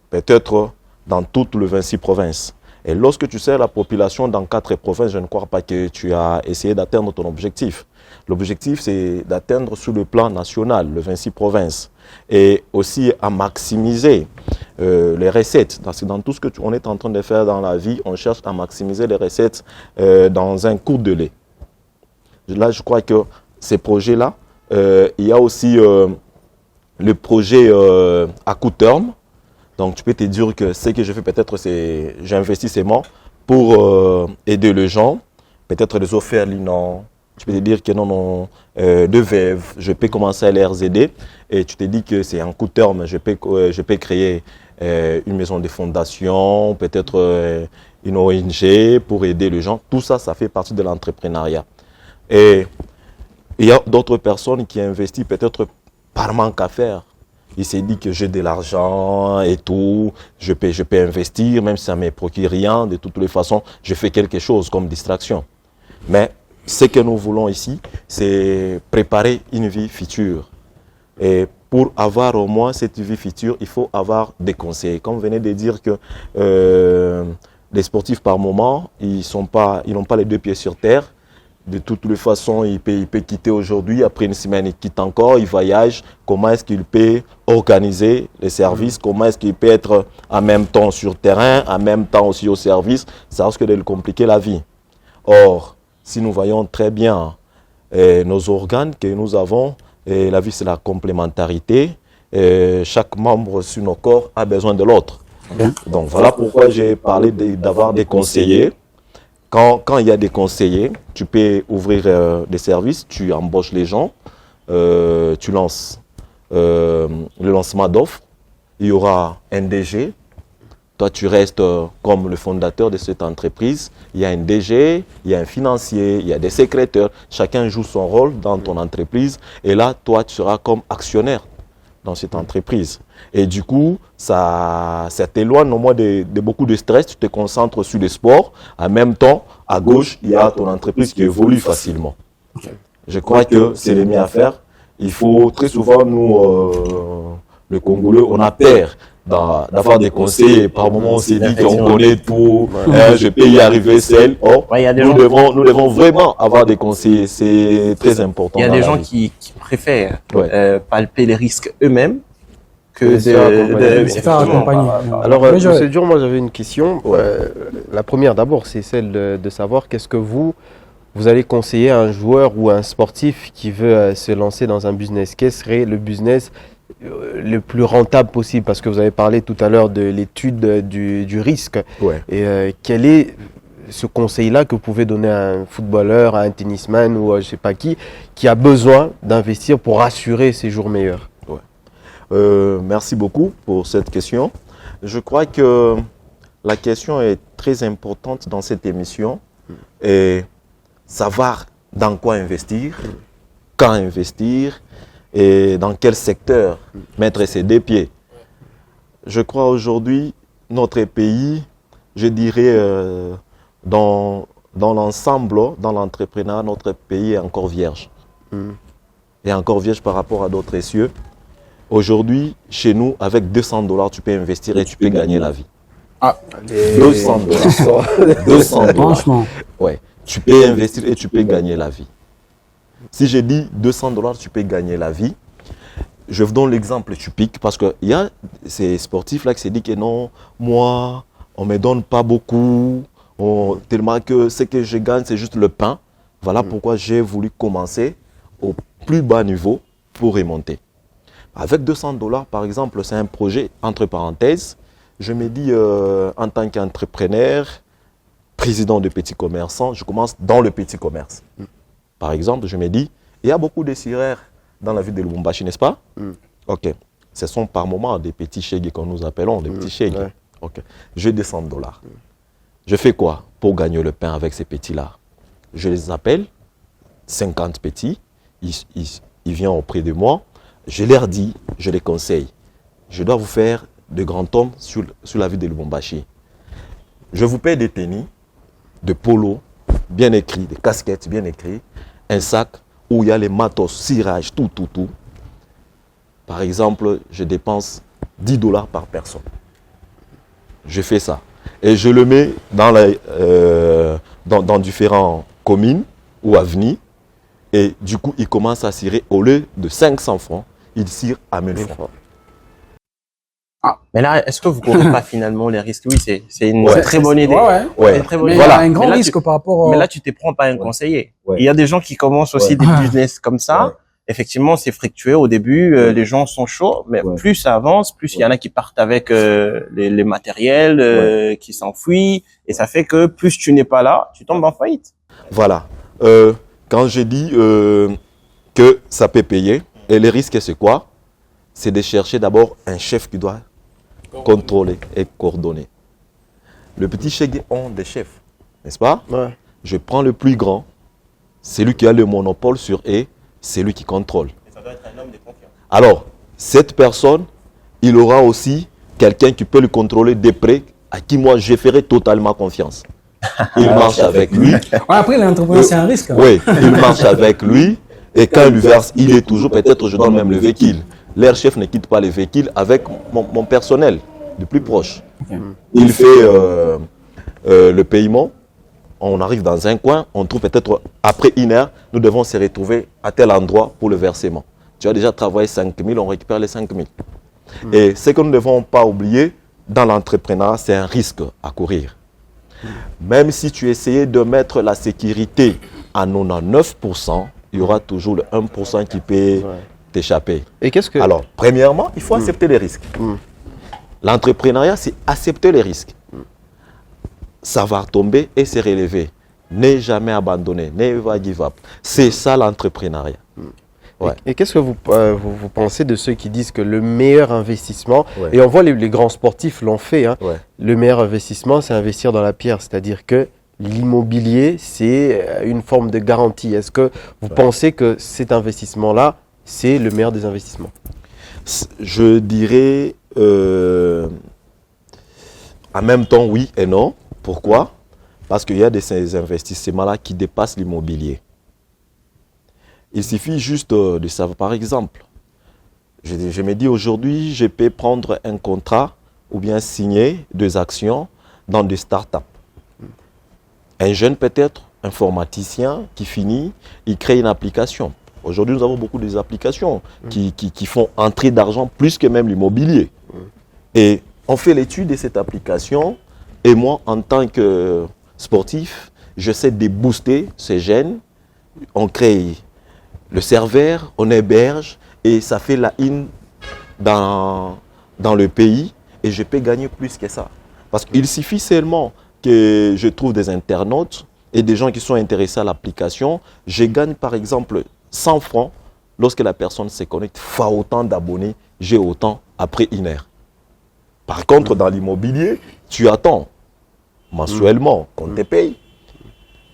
peut-être dans toutes les 26 provinces. Et lorsque tu sers la population dans 4 provinces, je ne crois pas que tu as essayé d'atteindre ton objectif. L'objectif, c'est d'atteindre sur le plan national, les 26 provinces. Et aussi à maximiser les recettes. Parce que dans tout ce qu'on est en train de faire dans la vie, on cherche à maximiser les recettes dans un court délai. Là, je crois que ces projets-là, il y a aussi le projet à court terme. Donc, tu peux te dire que ce que je fais peut-être, c'est j'investis seulement pour aider les gens. Peut-être les orphelins. Tu peux te dire que non, de veuves, je peux commencer à les aider. Et tu te dis que c'est en court terme, je peux créer une maison de fondation, peut-être une ONG pour aider les gens. Tout ça, ça fait partie de l'entrepreneuriat. Et il y a d'autres personnes qui investissent peut-être par manque à faire. Il s'est dit que j'ai de l'argent et tout, je peux investir, même si ça ne me procure rien, de toutes les façons, je fais quelque chose comme distraction. Mais ce que nous voulons ici, c'est préparer une vie future. Et pour avoir au moins cette vie future, il faut avoir des conseils. Comme vous venez de dire que les sportifs par moment, ils n'ont pas les 2 pieds sur terre. De toutes les façons, il peut quitter aujourd'hui, après une semaine, il quitte encore, il voyage. Comment est-ce qu'il peut organiser les services? Comment est-ce qu'il peut être en même temps sur terrain, en même temps aussi au service? Ça risque de lui compliquer la vie. Or, si nous voyons très bien nos organes que nous avons, la vie c'est la complémentarité. Chaque membre sur nos corps a besoin de l'autre. Donc voilà pourquoi j'ai parlé d'avoir des conseillers. Quand il y a des conseillers, tu peux ouvrir des services, tu embauches les gens, tu lances le lancement d'offres, il y aura un DG, toi tu restes comme le fondateur de cette entreprise, il y a un DG, il y a un financier, il y a des secrétaires, chacun joue son rôle dans ton entreprise et là toi tu seras comme actionnaire dans cette entreprise. Et du coup, ça t'éloigne au moins de beaucoup de stress, tu te concentres sur le sport. En même temps, à gauche, il y a ton entreprise qui évolue facilement. Je crois que c'est le mieux à faire. Il faut très souvent, nous, le Congolais, on a peur d'avoir des conseils. Par moment, on s'est dit qu'on connaît tout, je peux y arriver seul. Or, nous devons vraiment avoir des conseillers. C'est très important. Il y a des gens qui préfèrent palper les risques eux-mêmes que de se faire accompagner. Alors, M. Dior, moi j'avais une question. La première d'abord, c'est celle de savoir qu'est-ce que vous allez conseiller à un joueur ou à un sportif qui veut se lancer dans un business. Quel serait le business le plus rentable possible? Parce que vous avez parlé tout à l'heure de l'étude du risque. Et quel est ce conseil-là que vous pouvez donner à un footballeur, à un tennisman ou à je ne sais pas qui a besoin d'investir pour assurer ses jours meilleurs? Merci beaucoup pour cette question. Je crois que la question est très importante dans cette émission et savoir dans quoi investir, quand investir et dans quel secteur mettre ses deux pieds. Je crois aujourd'hui, notre pays, je dirais dans l'ensemble, dans l'entrepreneuriat, notre pays est encore vierge. Et encore vierge par rapport à d'autres cieux. Aujourd'hui, chez nous, avec $200, tu peux investir et tu peux gagner la vie. $200. $200. Franchement. Ouais. Tu peux investir et tu peux gagner la vie. Si je dis $200, tu peux gagner la vie. Je vous donne l'exemple typique parce qu'il y a ces sportifs-là qui se disent que non, moi, on ne me donne pas beaucoup, tellement que ce que je gagne, c'est juste le pain. Voilà pourquoi j'ai voulu commencer au plus bas niveau pour remonter. Avec $200, par exemple, c'est un projet, entre parenthèses, je me dis en tant qu'entrepreneur, président de petits commerçants, je commence dans le petit commerce. Par exemple, je me dis, il y a beaucoup de sirères dans la ville de Lubumbashi, n'est-ce pas? Ok. Ce sont par moments des petits chèques que nous appelons, des petits chèques. Ok. J'ai $200. Je fais quoi pour gagner le pain avec ces petits-là? Je les appelle, 50 petits, ils viennent auprès de moi. Je leur dis, je les conseille, je dois vous faire de grands hommes sur la ville de Lubumbashi. Je vous paye des tennis, de polo, bien écrit, des casquettes bien écrites, un sac où il y a les matos, cirage, tout. Par exemple, je dépense $10 par personne. Je fais ça. Et je le mets dans différentes communes ou avenues. Et du coup, il commence à cirer au lieu de 500 francs. Il cire à 1000 francs. Mais là, est-ce que vous ne courez pas finalement les risques? Oui, c'est une très bonne idée. Ouais. Très bonne Mais idée. il y a un grand risque par rapport. Mais là, tu ne te prends pas un conseiller. Il y a des gens qui commencent aussi des business comme ça. Effectivement, c'est fructueux au début. Les gens sont chauds, mais plus ça avance, plus il y en a qui partent avec les matériels, qui s'enfuient. Et ça fait que plus tu n'es pas là, tu tombes en faillite. Voilà. Quand j'ai dit que ça peut payer, et le risque, c'est quoi? C'est de chercher d'abord un chef qui doit contrôler et coordonner. Le petit chèque ont des chefs, n'est-ce pas? Je prends le plus grand, c'est lui qui a le monopole sur eux, c'est lui qui contrôle. Et ça doit être un homme de confiance. Alors, cette personne, il aura aussi quelqu'un qui peut le contrôler de près, à qui moi je ferai totalement confiance. Il marche avec lui. Après, l'entrepreneur, c'est un risque. Oui, il marche avec lui. Et quand il lui verse, il est toujours, peut-être je donne même le véhicule. Leur chef ne quitte pas le véhicule avec mon personnel, le plus proche. Il fait le paiement on arrive dans un coin, on trouve peut-être après 1 heure, nous devons se retrouver à tel endroit pour le versement. Tu as déjà travaillé 5 000, on récupère les 5 000. Et ce que nous ne devons pas oublier, dans l'entrepreneuriat, c'est un risque à courir. Même si tu essayais de mettre la sécurité à 99%, il y aura toujours le 1% qui peut t'échapper. Et qu'est-ce que... Alors, premièrement, il faut accepter les risques. L'entrepreneuriat, c'est accepter les risques. Savoir tomber et se relever. Ne jamais abandonner. Never give up. C'est ça l'entrepreneuriat. Ouais. Et qu'est-ce que vous pensez de ceux qui disent que le meilleur investissement, et on voit les grands sportifs l'ont fait, hein, le meilleur investissement, c'est investir dans la pierre, c'est-à-dire que l'immobilier, c'est une forme de garantie. Est-ce que vous pensez que cet investissement-là, c'est le meilleur des investissements? Je dirais en même temps oui et non. Pourquoi? Parce qu'il y a ces investissements-là qui dépassent l'immobilier. Il suffit juste de savoir, par exemple, je me dis aujourd'hui, je peux prendre un contrat ou bien signer 2 actions dans des startups. Un jeune peut-être, informaticien qui finit, il crée une application. Aujourd'hui, nous avons beaucoup d'applications qui font entrer d'argent plus que même l'immobilier. Et on fait l'étude de cette application et moi, en tant que sportif, j'essaie de booster ces jeunes. On crée le serveur, on héberge et ça fait la in dans le pays et je peux gagner plus que ça. Parce qu'il suffit seulement que je trouve des internautes et des gens qui sont intéressés à l'application. Je gagne par exemple 100 francs lorsque la personne se connecte, fois autant d'abonnés, j'ai autant après 1 heure. Par contre, dans l'immobilier, tu attends mensuellement qu'on te paye.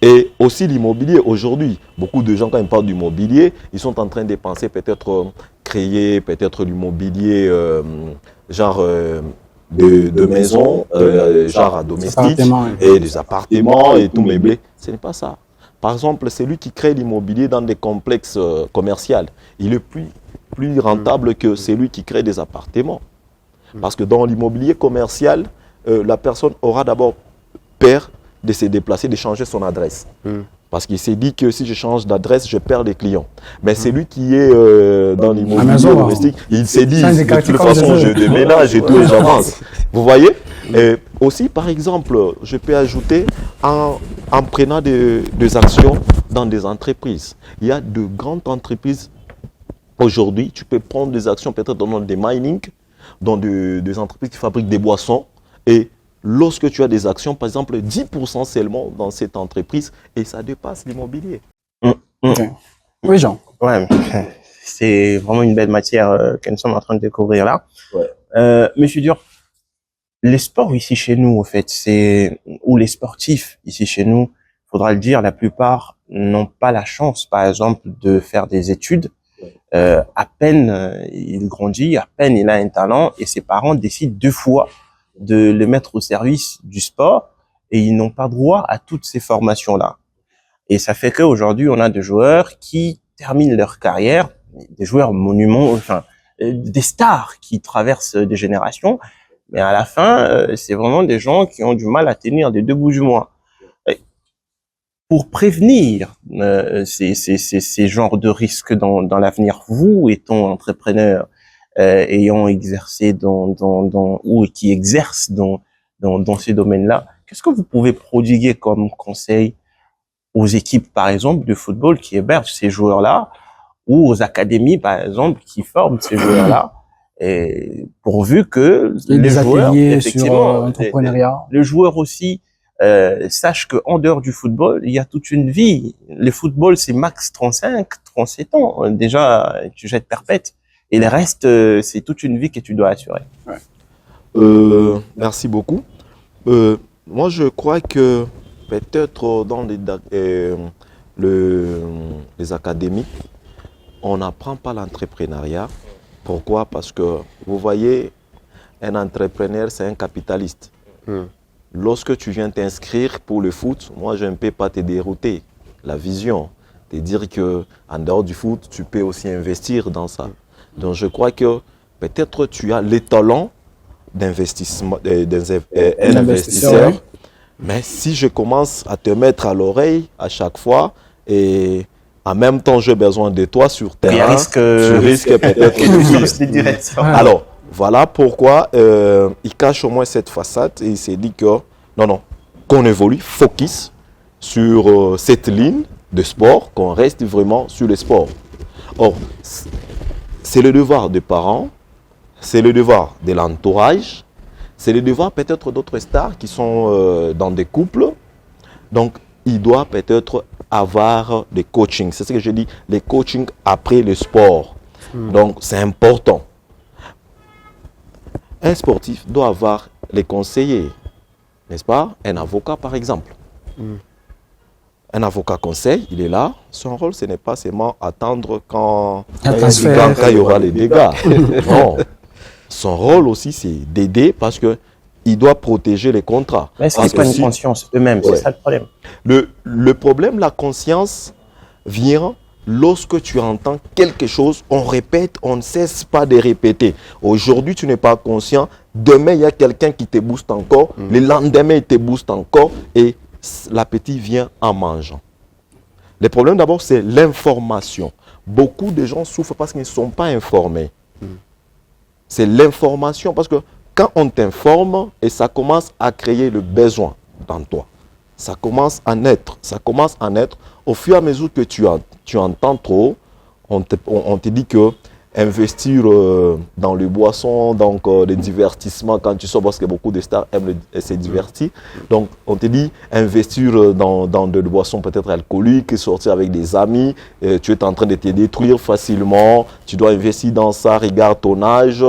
Et aussi l'immobilier, aujourd'hui, beaucoup de gens, quand ils parlent d'immobilier, ils sont en train de penser peut-être créer peut-être l'immobilier genre de maisons, genre à domestique, et des appartements et tout meublé. Ce n'est pas ça. Par exemple, celui qui crée l'immobilier dans des complexes commerciaux, il est plus rentable que celui qui crée des appartements. Parce que dans l'immobilier commercial, la personne aura d'abord peur de se déplacer, de changer son adresse. Parce qu'il s'est dit que si je change d'adresse, je perds des clients. Mais celui qui est dans l'immobilier domestique, il s'est dit, de toute façon, je déménage et tout, et j'avance. Vous voyez? Et aussi, par exemple, je peux ajouter en prenant des actions dans des entreprises. Il y a de grandes entreprises. Aujourd'hui, tu peux prendre des actions peut-être dans des mining, dans des entreprises qui fabriquent des boissons. Et lorsque tu as des actions, par exemple, 10% seulement dans cette entreprise, et ça dépasse l'immobilier. Oui, Jean. Ouais, c'est vraiment une belle matière que nous sommes en train de découvrir là. Monsieur Dur, les sports ici chez nous, en fait, ou les sportifs ici chez nous, faudra le dire, la plupart n'ont pas la chance, par exemple, de faire des études. À peine il grandit, à peine il a un talent, et ses parents décident 2 fois de le mettre au service du sport, et ils n'ont pas droit à toutes ces formations-là. Et ça fait qu'aujourd'hui, on a des joueurs qui terminent leur carrière, des joueurs monuments, enfin, des stars qui traversent des générations, mais à la fin, c'est vraiment des gens qui ont du mal à tenir des 2 bouts du mois. Et pour prévenir ces genres de risques dans l'avenir, vous étant entrepreneur, ayant exercé ou qui exerce dans ces domaines-là, qu'est-ce que vous pouvez prodiguer comme conseil aux équipes, par exemple, de football qui hébergent ces joueurs-là, ou aux académies, par exemple, qui forment ces joueurs-là, et pourvu que les joueurs, effectivement, le joueur aussi sache qu'en dehors du football, il y a toute une vie. Le football, c'est max 35, 37 ans. Déjà, tu jettes perpète. Et le reste, c'est toute une vie que tu dois assurer. Merci beaucoup. Moi, je crois que peut-être dans les académies, on n'apprend pas l'entrepreneuriat. Pourquoi? Parce que, vous voyez, un entrepreneur, c'est un capitaliste. Lorsque tu viens t'inscrire pour le foot, moi, je ne peux pas te dérouter la vision. Te dire qu'en dehors du foot, tu peux aussi investir dans ça. Donc, je crois que peut-être tu as les talents d'investissement, d'un investisseur, Mais si je commence à te mettre à l'oreille à chaque fois et en même temps j'ai besoin de toi sur terrain, tu risques peut-être de fuir. Alors, voilà pourquoi il cache au moins cette façade et il s'est dit que non, qu'on évolue, focus sur cette ligne de sport, qu'on reste vraiment sur le sport. Or, c'est le devoir des parents, c'est le devoir de l'entourage, c'est le devoir peut-être d'autres stars qui sont dans des couples. Donc, il doit peut-être avoir des coachings. C'est ce que je dis, les coachings après le sport. Donc, c'est important. Un sportif doit avoir les conseillers, n'est-ce pas? Un avocat, par exemple. Un avocat conseil, il est là. Son rôle, ce n'est pas seulement attendre quand il y aura les dégâts. Non. Son rôle aussi, c'est d'aider parce qu'il doit protéger les contrats. Mais c'est pas une conscience eux-mêmes, c'est ça le problème. Le problème, la conscience vient lorsque tu entends quelque chose, on répète, on ne cesse pas de répéter. Aujourd'hui, tu n'es pas conscient. Demain, il y a quelqu'un qui te booste encore. Le lendemain, il te booste encore. Et l'appétit vient en mangeant. Le problème d'abord, c'est l'information. Beaucoup de gens souffrent parce qu'ils ne sont pas informés. C'est l'information parce que quand on t'informe et ça commence à créer le besoin dans toi, ça commence à naître. Au fur et à mesure que tu entends trop, on te dit que investir dans les boissons, donc les divertissements quand tu sors, parce que beaucoup de stars aiment se divertir. Donc on te dit investir dans des boissons peut-être alcooliques, sortir avec des amis, tu es en train de te détruire facilement, tu dois investir dans ça, regarde ton âge,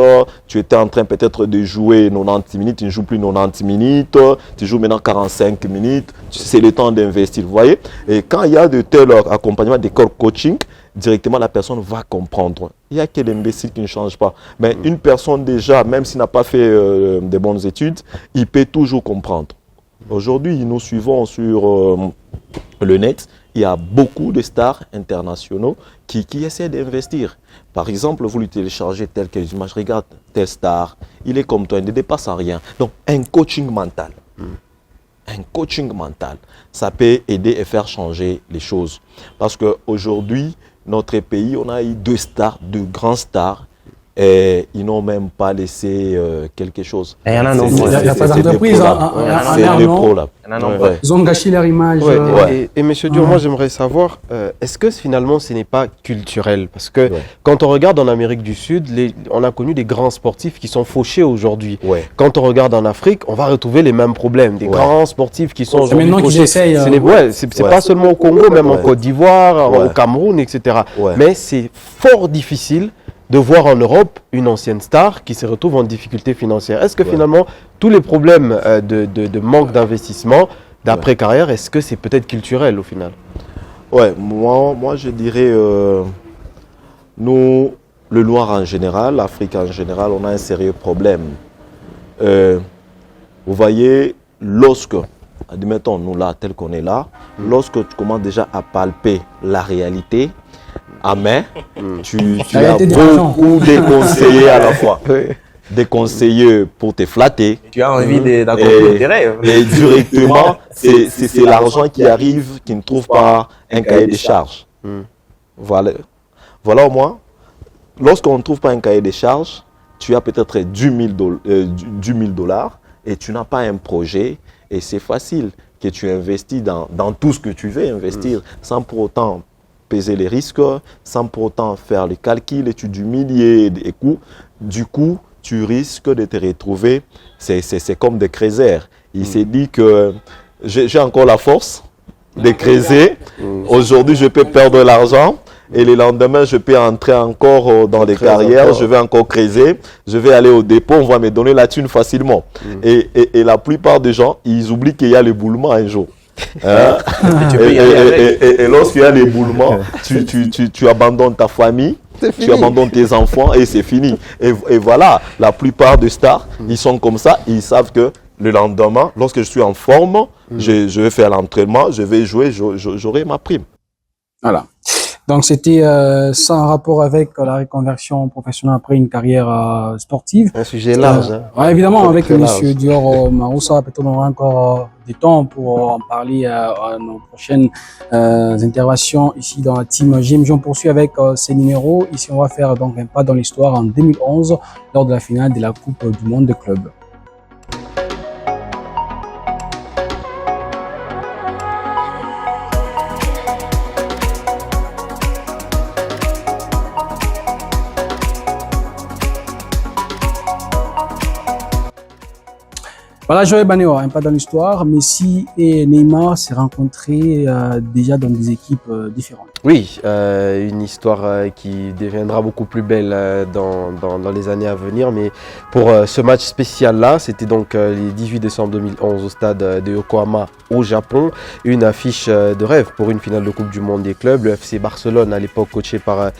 tu étais en train peut-être de jouer 90 minutes, tu ne joues plus 90 minutes, tu joues maintenant 45 minutes, c'est le temps d'investir, vous voyez. Et quand il y a de tels accompagnements, des corps coaching, directement la personne va comprendre. Il n'y a que l'imbécile qui ne change pas. Mais une personne déjà, même s'il n'a pas fait de bonnes études, il peut toujours comprendre. Aujourd'hui, nous suivons sur le net, il y a beaucoup de stars internationaux qui essaient d'investir. Par exemple, vous lui téléchargez telle quelle image, regarde telle star, il est comme toi, il ne dépasse à rien. Donc, un coaching mental. Un coaching mental, ça peut aider et faire changer les choses. Parce qu'aujourd'hui, notre pays, on a eu deux grands stars, et ils n'ont même pas laissé quelque chose. Il n'y a pas d'entreprise Ils ont gâché leur image. Et monsieur Dur, moi j'aimerais savoir, est-ce que finalement ce n'est pas culturel? Parce que quand on regarde en Amérique du Sud, on a connu des grands sportifs qui sont fauchés aujourd'hui. Quand on regarde en Afrique, on va retrouver les mêmes problèmes. Des grands sportifs qui sont aujourd'hui maintenant qu'ils essayent. C'est pas seulement au Congo, même en Côte d'Ivoire, au Cameroun, etc. Mais c'est fort difficile de voir en Europe une ancienne star qui se retrouve en difficulté financière. Est-ce que finalement, tous les problèmes de manque d'investissement, d'après-carrière, est-ce que c'est peut-être culturel au final? Moi je dirais, nous, le Noir en général, l'Afrique en général, on a un sérieux problème. Vous voyez, lorsque, admettons, nous là, tel qu'on est là, lorsque tu commences déjà à palper la réalité, mais tu as beaucoup de conseillers à la fois. Des conseillers pour te flatter. Tu as envie d'accomplir tes rêves. Et directement, c'est l'argent qui arrive, qui ne trouve pas un cahier de charges. Voilà au moins, lorsqu'on ne trouve pas un cahier de charges, tu as peut-être 10 000 dollars et tu n'as pas un projet et c'est facile que tu investis dans tout ce que tu veux investir sans pour autant peser les risques, sans pour autant faire les calculs, études du millier et coûts. Du coup, tu risques de te retrouver, c'est comme des crésers. Il s'est dit que j'ai encore la force de creuser. Aujourd'hui, je peux perdre l'argent et le lendemain, je peux entrer encore dans des carrières, je vais encore creuser, je vais aller au dépôt, on va me donner la thune facilement. Et la plupart des gens, ils oublient qu'il y a l'éboulement un jour. Et lorsqu'il y a l'éboulement, tu abandonnes ta famille, tu abandonnes tes enfants et c'est fini. Et voilà, la plupart des stars, ils sont comme ça, ils savent que le lendemain, lorsque je suis en forme, je vais faire l'entraînement, je vais jouer, j'aurai ma prime. Voilà. Donc c'était sans rapport avec la reconversion professionnelle après une carrière sportive. Un sujet large. Hein. Ouais, évidemment, Très, avec très Monsieur large. Dior Maroussa, peut-être on aura encore du temps pour en parler à nos prochaines interventions ici dans la team GMJ. On poursuit avec ces numéros. Ici, on va faire donc un pas dans l'histoire en 2011 lors de la finale de la Coupe du Monde des clubs. Voilà, Joël Banéo, un pas dans l'histoire. Messi et Neymar s'est rencontrés déjà dans des équipes différentes. Oui, une histoire qui deviendra beaucoup plus belle dans les années à venir. Mais pour ce match spécial-là, c'était donc le 18 décembre 2011 au stade de Yokohama au Japon. Une affiche de rêve pour une finale de Coupe du Monde des clubs. Le FC Barcelone, à l'époque coaché par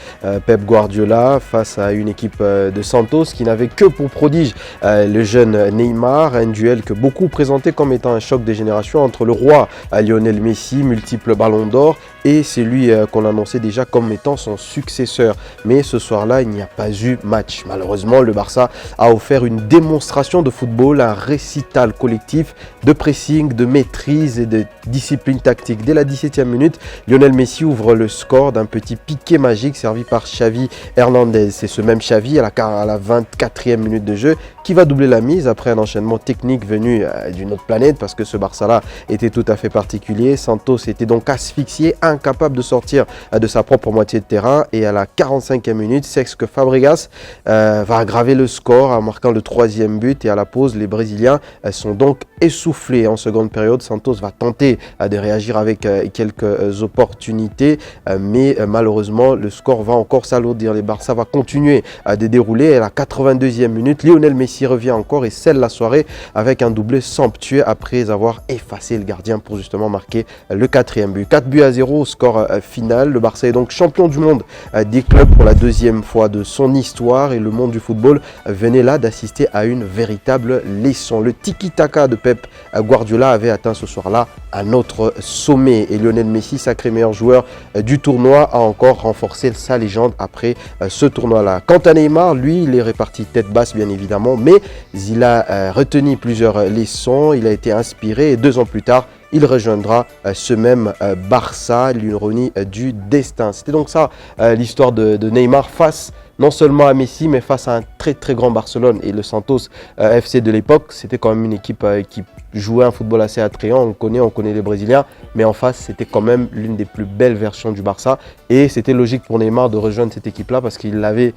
Pep Guardiola, face à une équipe de Santos qui n'avait que pour prodige le jeune Neymar. Un duel que beaucoup présentaient comme étant un choc des générations entre le roi Lionel Messi, multiple ballon d'or, et celui qu'on annonçait déjà comme étant son successeur. Mais ce soir-là, il n'y a pas eu match. Malheureusement, le Barça a offert une démonstration de football, un récital collectif de pressing, de maîtrise et de discipline tactique. Dès la 17e minute, Lionel Messi ouvre le score d'un petit piqué magique servi par Xavi Hernandez. C'est ce même Xavi à la 24e minute de jeu qui va doubler la mise après un enchaînement technique venu d'une autre planète, parce que ce Barça-là était tout à fait particulier. Santos était donc asphyxié, incapable de sortir de sa propre moitié de terrain, et à la 45e minute, Cesc Fabregas va aggraver le score en marquant le 3e but, et à la pause, les Brésiliens sont donc essoufflés. En seconde période, Santos va tenter de réagir avec quelques opportunités, mais malheureusement, le score va encore s'alourdir. Les Barça va continuer à dérouler, et à la 82e minute, Lionel Messi revient encore et scelle la soirée avec un doublé somptueux après avoir effacé le gardien pour justement marquer le 4e but. 4-0 au score final. Le Barça est donc champion du monde des clubs pour la deuxième fois de son histoire, et le monde du football venait là d'assister à une véritable leçon. Le tiki-taka de Pep Guardiola avait atteint ce soir-là un autre sommet, et Lionel Messi, sacré meilleur joueur du tournoi, a encore renforcé sa légende après ce tournoi-là. Quant à Neymar, lui, il est réparti tête basse bien évidemment, mais il a retenu plusieurs leçons, il a été inspiré, et 2 ans plus tard, il rejoindra ce même Barça, l'ironie du destin. C'était donc ça l'histoire de Neymar face non seulement à Messi, mais face à un très très grand Barcelone. Et le Santos FC de l'époque, c'était quand même une équipe qui jouait un football assez attrayant. On connaît les Brésiliens, mais en face, c'était quand même l'une des plus belles versions du Barça. Et c'était logique pour Neymar de rejoindre cette équipe-là, parce qu'il avait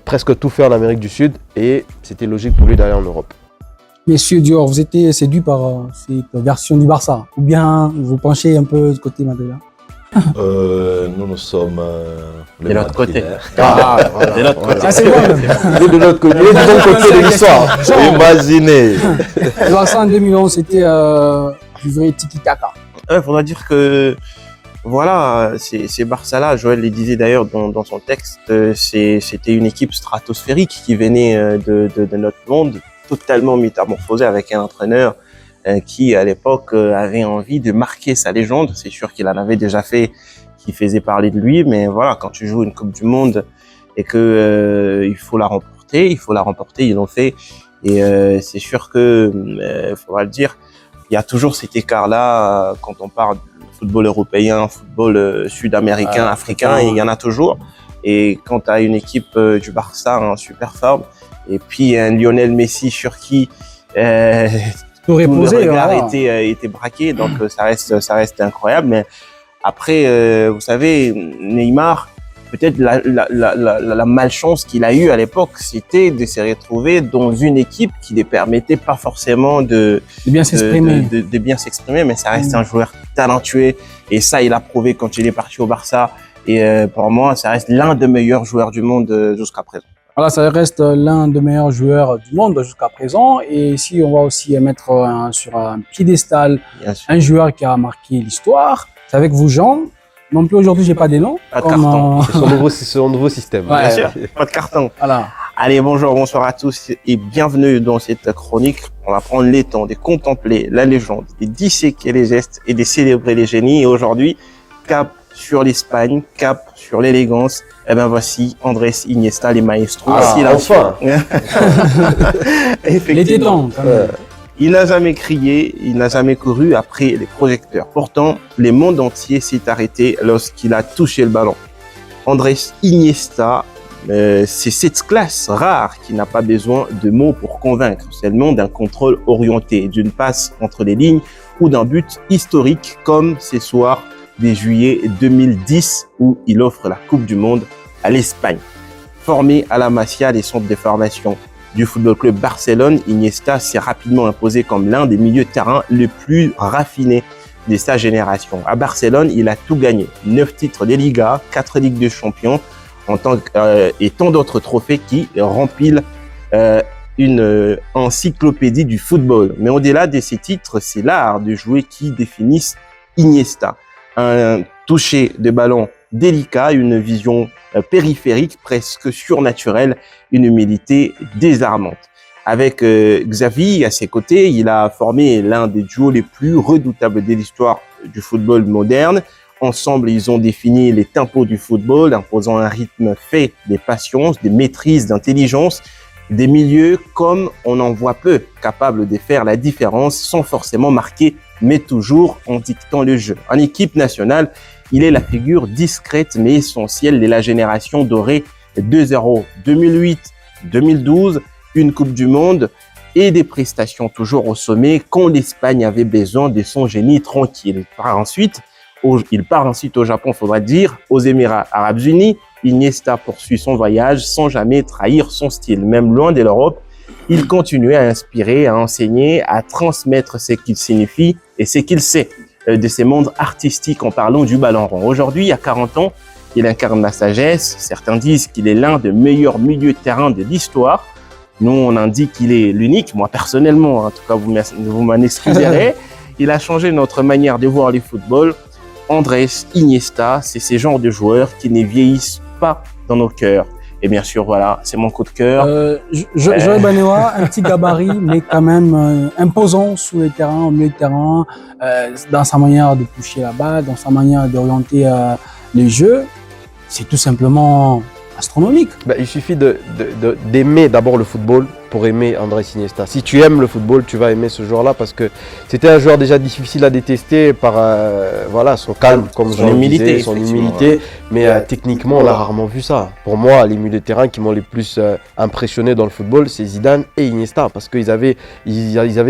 presque tout fait en Amérique du Sud, et c'était logique pour lui d'aller en Europe. Monsieur Dior, vous étiez séduit par cette version du Barça, ou bien vous penchez un peu de côté Madrid? Nous sommes de l'autre côté. Voilà, De l'autre côté. Ah, c'est bon même. Il est de l'autre côté, du bon côté de l'histoire. Imaginez. Le Barça en 2011, c'était du vrai tiki-taka. Il faudra dire que voilà, ces Barça-là, Joël le disait d'ailleurs dans son texte, c'était une équipe stratosphérique qui venait de notre monde, totalement métamorphosé, avec un entraîneur qui à l'époque avait envie de marquer sa légende. C'est sûr qu'il en avait déjà fait, qui faisait parler de lui, mais voilà, quand tu joues une Coupe du Monde et que il faut la remporter, ils l'ont fait, et c'est sûr que faudra le dire, il y a toujours cet écart-là quand on parle de football européen, football sud-américain, africain, il y en a toujours. Et quand tu as une équipe du Barça en super forme, et puis un Lionel Messi sur qui tout le regard était braqué, donc ça reste incroyable. Mais après, vous savez, Neymar, peut-être la malchance qu'il a eue à l'époque, c'était de se retrouver dans une équipe qui ne permettait pas forcément de bien s'exprimer, mais ça reste un joueur talentueux, et ça, il a prouvé quand il est parti au Barça. Et pour moi, ça reste l'un des meilleurs joueurs du monde jusqu'à présent. Voilà, ça reste l'un des meilleurs joueurs du monde jusqu'à présent. Et ici, on va aussi mettre sur un piédestal un joueur qui a marqué l'histoire. C'est avec vous, Jean. Non plus aujourd'hui, j'ai pas des noms. Pas de carton. C'est son nouveau système. Ouais. Bien sûr, pas de carton. Voilà. Allez, bonsoir à tous et bienvenue dans cette chronique. On va prendre le temps de contempler la légende, de disséquer les gestes et de célébrer les génies. Et aujourd'hui, cap sur l'Espagne, cap sur l'élégance. Eh ben voici Andrés Iniesta, les maestros. Enfin. Les tétans, quand même. Il n'a jamais crié, il n'a jamais couru après les projecteurs. Pourtant, le monde entier s'est arrêté lorsqu'il a touché le ballon. Andrés Iniesta, c'est cette classe rare qui n'a pas besoin de mots pour convaincre, seulement d'un contrôle orienté, d'une passe entre les lignes ou d'un but historique comme ce soir de juillet 2010 où il offre la Coupe du Monde à l'Espagne. Formé à la Masia, des centres de formation du Football Club Barcelone, Iniesta s'est rapidement imposé comme l'un des milieux de terrain les plus raffinés de sa génération. À Barcelone, il a tout gagné. 9 titres de Liga, 4 Ligues de Champions et tant d'autres trophées qui remplissent une encyclopédie du football. Mais au-delà de ces titres, c'est l'art de jouer qui définit Iniesta. Un toucher de ballon délicat, une vision périphérique presque surnaturelle, une humilité désarmante. Avec Xavi à ses côtés, il a formé l'un des duos les plus redoutables de l'histoire du football moderne. Ensemble, ils ont défini les tempos du football, imposant un rythme fait des patience, des maîtrises, d'intelligence, des milieux comme on en voit peu, capables de faire la différence sans forcément marquer, mais toujours en dictant le jeu. En équipe nationale, il est la figure discrète mais essentielle de la génération dorée 2-0, 2008, 2012, une Coupe du Monde et des prestations toujours au sommet quand l'Espagne avait besoin de son génie tranquille. Il part ensuite au Japon, faudra dire, aux Émirats Arabes Unis. Iniesta poursuit son voyage sans jamais trahir son style. Même loin de l'Europe, il continue à inspirer, à enseigner, à transmettre ce qu'il signifie et ce qu'il sait de ces mondes artistiques en parlant du ballon rond. Aujourd'hui, à 40 ans, il incarne la sagesse. Certains disent qu'il est l'un des meilleurs milieux de terrain de l'histoire. Nous, on indique qu'il est l'unique. Moi, personnellement, en tout cas, vous m'en excuserez. Il a changé notre manière de voir le football. Andrés Iniesta, c'est ces genres de joueurs qui ne vieillissent pas dans nos cœurs. Et bien sûr, voilà, c'est mon coup de cœur. Joël Banewa, un petit gabarit, mais quand même imposant sur le terrain, au milieu de terrain, dans sa manière de toucher la balle, dans sa manière d'orienter le jeu. C'est tout simplement astronomique. Il suffit d'aimer d'abord le football pour aimer Andrés Iniesta. Si tu aimes le football, tu vas aimer ce joueur-là parce que c'était un joueur déjà difficile à détester par son calme, comme son humilité, son humilité. Mais techniquement, on a rarement vu ça. Pour moi, les milieux de terrain qui m'ont les plus impressionné dans le football, c'est Zidane et Iniesta parce qu'ils avaient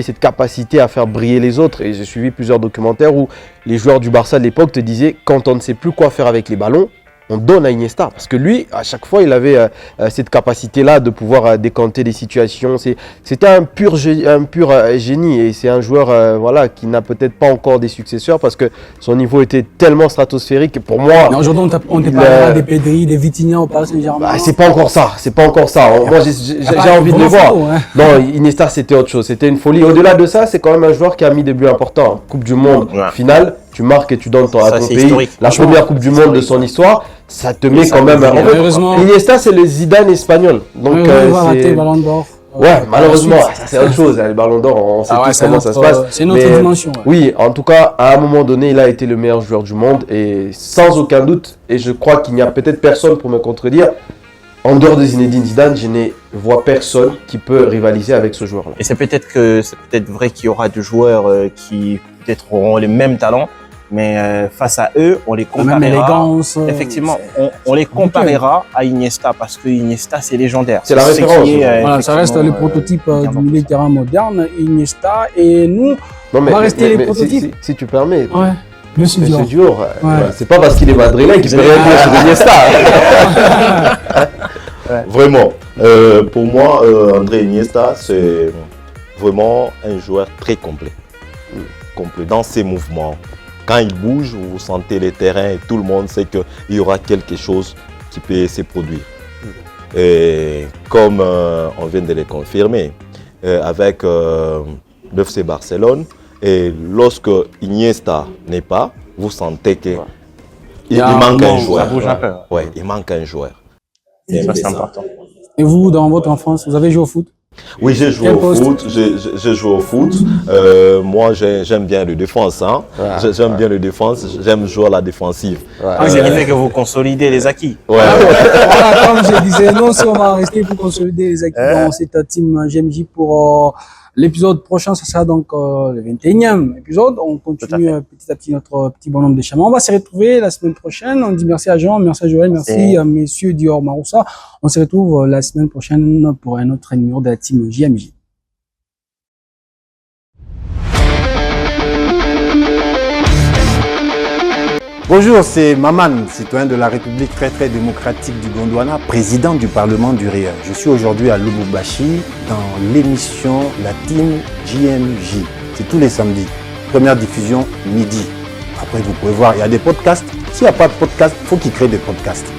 cette capacité à faire briller les autres. Et j'ai suivi plusieurs documentaires où les joueurs du Barça de l'époque te disaient quand on ne sait plus quoi faire avec les ballons, on donne à Iniesta parce que lui, à chaque fois, il avait cette capacité-là de pouvoir décanter des situations. C'était un pur génie et c'est un joueur qui n'a peut-être pas encore des successeurs parce que son niveau était tellement stratosphérique. Et pour moi, aujourd'hui, on te parlera des Pedri, des Vitinha au Paris Saint-Germain. C'est pas encore ça. Moi, j'ai envie de le voir. Non, Iniesta, c'était autre chose. C'était une folie. Au-delà de ça, c'est quand même un joueur qui a mis des buts importants. Coupe du Monde, finale. Tu marques et tu donnes à ton pays historique. La première Coupe du Monde de son histoire, ça te met quand même. Iniesta, c'est le Zidane espagnol. Donc, c'est le Ballon d'Or. Ouais, malheureusement, c'est autre chose. Les Ballons d'Or, on sait tous comment ça se passe. C'est une autre dimension. Oui, en tout cas, à un moment donné, il a été le meilleur joueur du monde et sans aucun doute. Et je crois qu'il n'y a peut-être personne pour me contredire. En dehors de Zinedine Zidane, je ne vois personne qui peut rivaliser avec ce joueur-là. Et c'est peut-être vrai qu'il y aura des joueurs qui peut-être auront les mêmes talents. Mais face à eux, on les comparera. Effectivement, on les comparera à Iniesta parce que Iniesta, c'est légendaire. C'est la référence. Ça reste le prototype du milieu de terrain moderne, Iniesta. Et nous, on va rester les prototypes. Si tu permets. Ouais. Monsieur Dior. C'est pas parce qu'il est madrilène qu'il peut rien dire sur Iniesta. Vraiment. Pour moi, André Iniesta, c'est vraiment un joueur très complet. Complet dans ses mouvements. Quand il bouge, vous sentez les terrains et tout le monde sait qu'il y aura quelque chose qui peut se produire. Et comme on vient de le confirmer, avec le FC Barcelone, et lorsque Iniesta n'est pas, vous sentez qu'il manque un joueur. Ça bouge un peu. Ouais, il manque un joueur. C'est important. Et vous, dans votre enfance, vous avez joué au foot? Oui, j'ai joué au foot. J'ai joué au foot. Moi, j'aime bien le défense. Hein. J'aime bien le défense. J'aime jouer à la défensive. Ce qui fait que vous consolidez les acquis. Voilà, comme je disais, non, si on va rester pour consolider les acquis dans cette team GMJ pour l'épisode prochain, ça sera donc le 21e épisode. On continue petit à petit notre petit bonhomme de chemin. On va se retrouver la semaine prochaine. On dit merci à Jean, merci à Joël, merci à messieurs Dior Maroussa. On se retrouve la semaine prochaine pour un autre numéro de la team JMJ. Bonjour, c'est Maman, citoyen de la République très démocratique du Gondwana, président du Parlement du Rieur. Je suis aujourd'hui à Lubumbashi dans l'émission La Team JMJ. C'est tous les samedis. Première diffusion midi. Après, vous pouvez voir, il y a des podcasts. S'il n'y a pas de podcast, il faut qu'ils créent des podcasts.